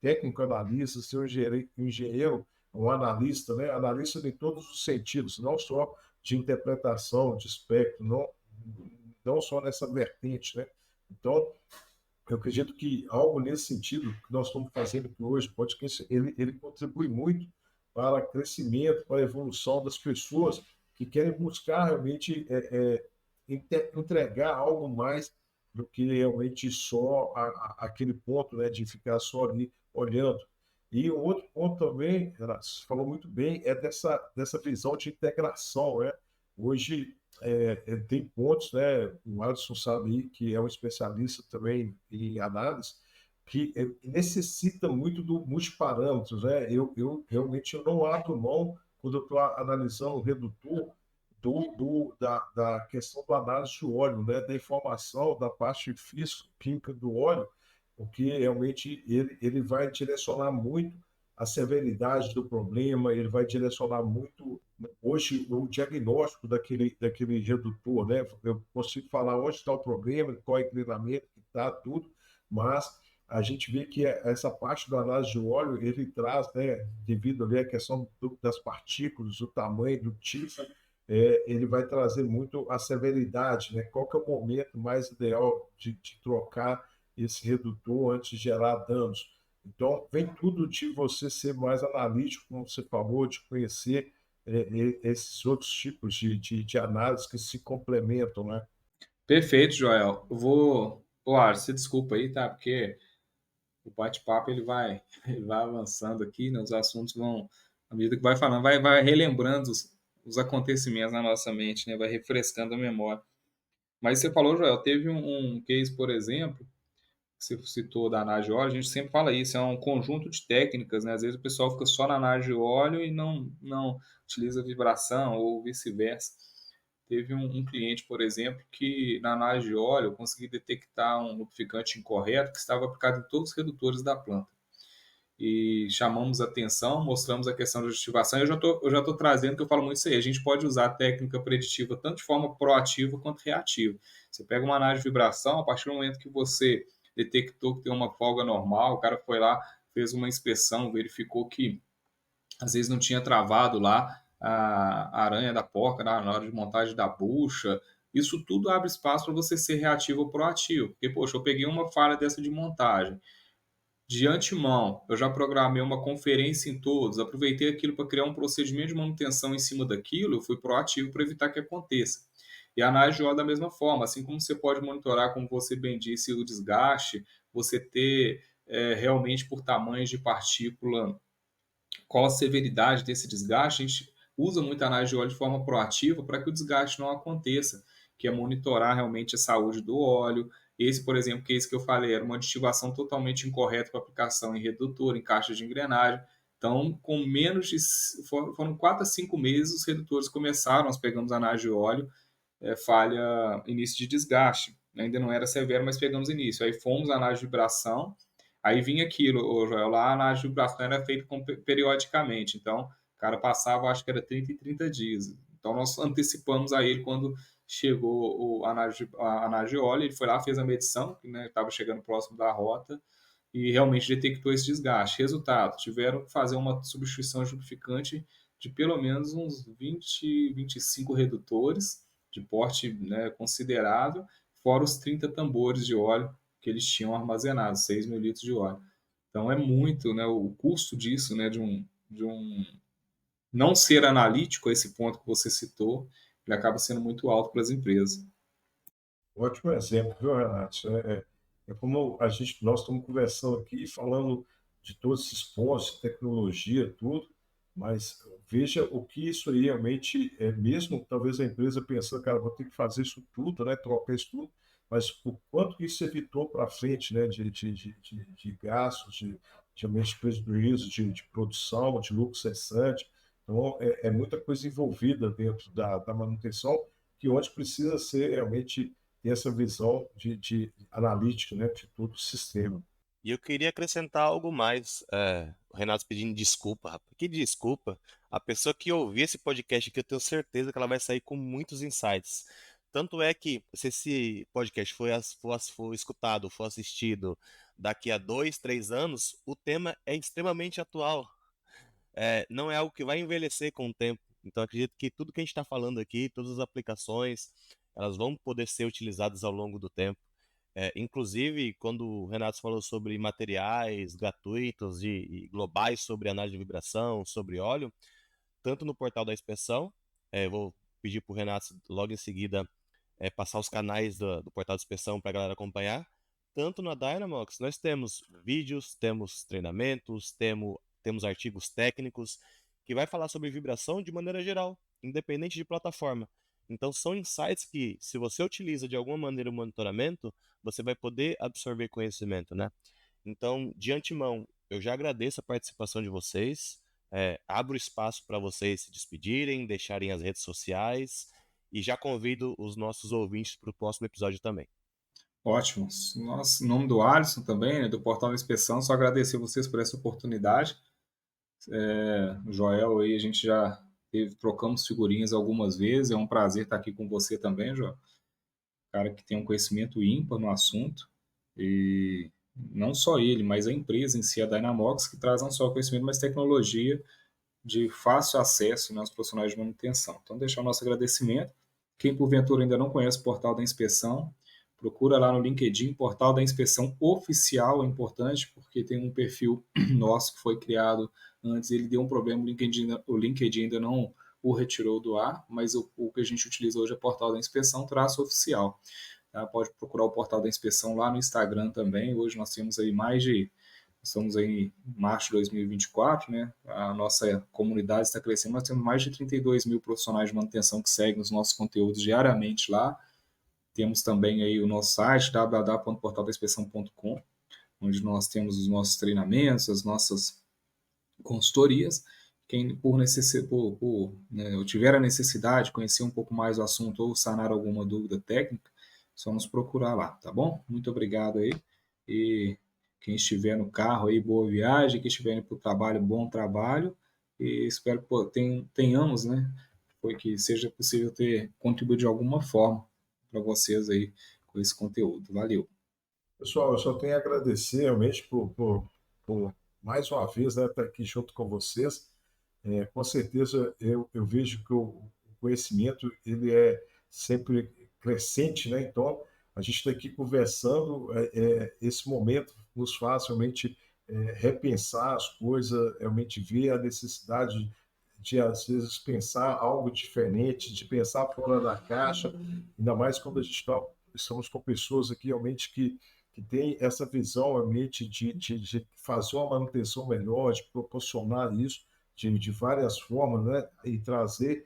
técnico analista, ser um engenheiro, um analista, né? Analista em todos os sentidos, não só de interpretação, de espectro, não só nessa vertente, né? Então, eu acredito que algo nesse sentido que nós estamos fazendo aqui hoje, ele contribui muito para o crescimento, para a evolução das pessoas que querem buscar realmente entregar algo mais do que realmente só aquele ponto, né, de ficar só ali olhando. E o outro ponto também, Renato, você falou muito bem, é dessa visão de integração, né? Hoje tem pontos, né? O Alisson sabe aí, que é um especialista também em análise, que necessita muito do multiparâmetros, né? Eu não abro mão, quando eu estou analisando o redutor, da questão do análise do óleo, né? Da informação da parte físico-química do óleo, porque realmente ele vai direcionar muito a severidade do problema, ele vai direcionar muito hoje o diagnóstico daquele redutor, né? Eu consigo falar onde está o problema, qual é o inclinamento que está, tudo, mas a gente vê que essa parte do análise de óleo, ele traz, né, devido ali à questão das partículas, do tamanho, do tipo, ele vai trazer muito a severidade, né? Qual que é o momento mais ideal de trocar esse redutor antes de gerar danos. Então, vem tudo de você ser mais analítico, como você falou, de conhecer esses outros tipos de análise que se complementam, né? Perfeito, Joel. Eu vou. Ô, Alisson, você desculpa aí, tá? Porque o bate-papo ele vai avançando aqui, né? Os assuntos vão, à medida que vai falando, vai relembrando os acontecimentos na nossa mente, né? Vai refrescando a memória. Mas você falou, Joel, teve um case, por exemplo, que você citou da análise de óleo, a gente sempre fala isso, é um conjunto de técnicas, né? Às vezes o pessoal fica só na análise de óleo e não utiliza vibração ou vice-versa. Teve um cliente, por exemplo, que na análise de óleo eu consegui detectar um lubrificante incorreto que estava aplicado em todos os redutores da planta. E chamamos atenção, mostramos a questão de aditivação. Eu já tô trazendo, que eu falo muito isso aí. A gente pode usar a técnica preditiva tanto de forma proativa quanto reativa. Você pega uma análise de vibração, a partir do momento que você detectou que tem uma folga normal, o cara foi lá, fez uma inspeção, verificou que às vezes não tinha travado lá a aranha da porca na hora de montagem da bucha. Isso tudo abre espaço para você ser reativo ou proativo. Porque, poxa, eu peguei uma falha dessa de montagem. De antemão, eu já programei uma conferência em todos, aproveitei aquilo para criar um procedimento de manutenção em cima daquilo, eu fui proativo para evitar que aconteça. E a análise de óleo da mesma forma, assim como você pode monitorar, como você bem disse, o desgaste, você ter realmente por tamanhos de partícula qual a severidade desse desgaste, a gente usa muito a análise de óleo de forma proativa para que o desgaste não aconteça, que é monitorar realmente a saúde do óleo. Esse, por exemplo, que é esse que eu falei, era uma aditivação totalmente incorreta para aplicação em redutor, em caixa de engrenagem. Então, com menos de... foram 4 a 5 meses, os redutores começaram, nós pegamos a análise de óleo, falha, início de desgaste. Ainda não era severo, mas pegamos início. Aí fomos à análise de vibração, aí vinha aquilo, Joel, lá a análise de vibração era feita periodicamente. Então, o cara passava, acho que era 30 e 30 dias. Então, nós antecipamos a ele quando chegou a análise de óleo, ele foi lá, fez a medição, que estava chegando próximo da rota, e realmente detectou esse desgaste. Resultado, tiveram que fazer uma substituição de lubrificante de pelo menos uns 20, 25 redutores, de porte, né, considerável, fora os 30 tambores de óleo que eles tinham armazenados, 6 mil litros de óleo. Então é muito, né, o custo disso, né, de um não ser analítico, a esse ponto que você citou, ele acaba sendo muito alto para as empresas. Ótimo exemplo, viu, Renato? Como nós estamos conversando aqui, falando de todos esses pontos, tecnologia, tudo, mas veja o que isso aí realmente é mesmo, talvez a empresa pensando, cara, vou ter que fazer isso tudo, né, trocar isso tudo, mas o quanto que isso evitou para frente, né, de gastos, realmente prejuízo de produção, de lucro cessante. Então, muita coisa envolvida dentro da manutenção, que onde precisa ser realmente ter essa visão de analítica, né, de todo o sistema. E eu queria acrescentar algo mais. O Renato pedindo desculpa, rapaz. Que desculpa? A pessoa que ouvir esse podcast aqui, eu tenho certeza que ela vai sair com muitos insights. Tanto é que, se esse podcast for escutado, for assistido daqui a 2, 3 anos, o tema é extremamente atual. Não é algo que vai envelhecer com o tempo. Então, acredito que tudo que a gente está falando aqui, todas as aplicações, elas vão poder ser utilizadas ao longo do tempo. Inclusive, quando o Renato falou sobre materiais gratuitos e globais sobre análise de vibração, sobre óleo, tanto no portal da inspeção, vou pedir para o Renato logo em seguida passar os canais do portal da inspeção para a galera acompanhar. Tanto na Dynamox, nós temos vídeos, temos treinamentos, temos artigos técnicos que vai falar sobre vibração de maneira geral, independente de plataforma. Então, são insights que, se você utiliza de alguma maneira o monitoramento, você vai poder absorver conhecimento, né? Então, de antemão, eu já agradeço a participação de vocês. Abro espaço para vocês se despedirem, deixarem as redes sociais e já convido os nossos ouvintes para o próximo episódio também. Ótimo. Em nome do Alisson também, né, do Portal da Inspeção, só agradecer vocês por essa oportunidade. O Joel aí, a gente já trocamos figurinhas algumas vezes, é um prazer estar aqui com você também, Joel. Cara que tem um conhecimento ímpar no assunto, e não só ele, mas a empresa em si, a Dynamox, que traz não só conhecimento, mas tecnologia de fácil acesso, né, aos profissionais de manutenção. Então, deixar o nosso agradecimento. Quem porventura ainda não conhece o Portal da Inspeção, procura lá no LinkedIn, Portal da Inspeção Oficial, é importante, porque tem um perfil nosso que foi criado antes, ele deu um problema, o LinkedIn ainda não o retirou do ar, mas o que a gente utiliza hoje é Portal da Inspeção, traço oficial. Tá? Pode procurar o Portal da Inspeção lá no Instagram também, hoje nós temos aí estamos aí em março de 2024, né? A nossa comunidade está crescendo, nós temos mais de 32 mil profissionais de manutenção que seguem os nossos conteúdos diariamente lá. Temos também aí o nosso site, www.portaldainspeção.com, onde nós temos os nossos treinamentos, as nossas consultorias. Quem tiver a necessidade de conhecer um pouco mais o assunto ou sanar alguma dúvida técnica, só nos procurar lá, tá bom? Muito obrigado aí. E quem estiver no carro aí, boa viagem. Quem estiver indo para o trabalho, bom trabalho. E espero que tenhamos, né? Foi que seja possível ter contribuído de alguma forma para vocês aí com esse conteúdo. Valeu. Pessoal, eu só tenho a agradecer realmente por mais uma vez, né, estar aqui junto com vocês. Com certeza eu vejo que o conhecimento ele é sempre crescente, né? Então a gente está aqui conversando, esse momento nos faz realmente repensar as coisas, realmente ver a necessidade de às vezes pensar algo diferente, de pensar fora da caixa, ainda mais quando a gente estamos com pessoas aqui realmente que tem essa visão realmente de fazer uma manutenção melhor, de proporcionar isso de várias formas, né? E trazer,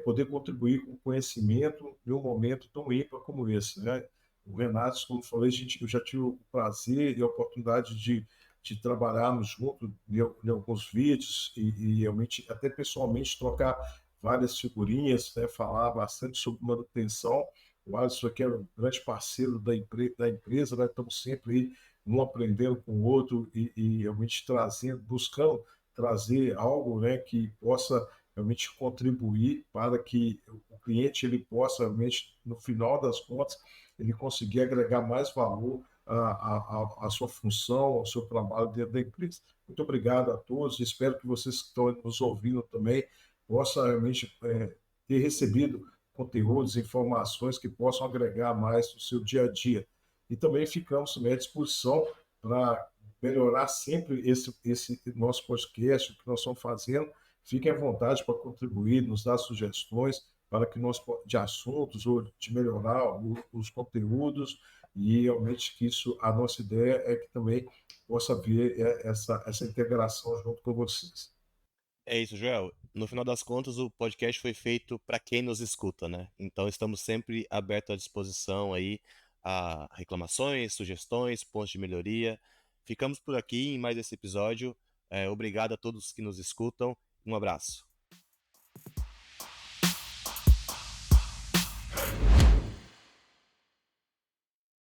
poder contribuir com conhecimento em um momento tão ímpar como esse, né? O Renato, como eu falei, eu já tive o prazer e a oportunidade de trabalharmos juntos em alguns vídeos e realmente, até pessoalmente, trocar várias figurinhas, né? Falar bastante sobre manutenção. O Alisson aqui é um grande parceiro da empresa, né? Estamos sempre aí, um aprendendo com o outro e realmente buscando trazer algo, né, que possa realmente contribuir para que o cliente ele possa realmente, no final das contas, ele conseguir agregar mais valor à sua função, ao seu trabalho dentro da empresa. Muito obrigado a todos, espero que vocês que estão nos ouvindo também possam realmente ter recebido conteúdos, informações que possam agregar mais no seu dia a dia. E também ficamos também à disposição para melhorar sempre esse nosso podcast, o que nós estamos fazendo. Fiquem à vontade para contribuir, nos dar sugestões para que nós, de assuntos ou de melhorar os conteúdos, e realmente que isso, a nossa ideia é que também possa haver essa integração junto com vocês. É isso, Joel. No final das contas, o podcast foi feito para quem nos escuta, né? Então estamos sempre abertos à disposição aí a reclamações, sugestões, pontos de melhoria. Ficamos por aqui em mais esse episódio. Obrigado a todos que nos escutam. Um abraço.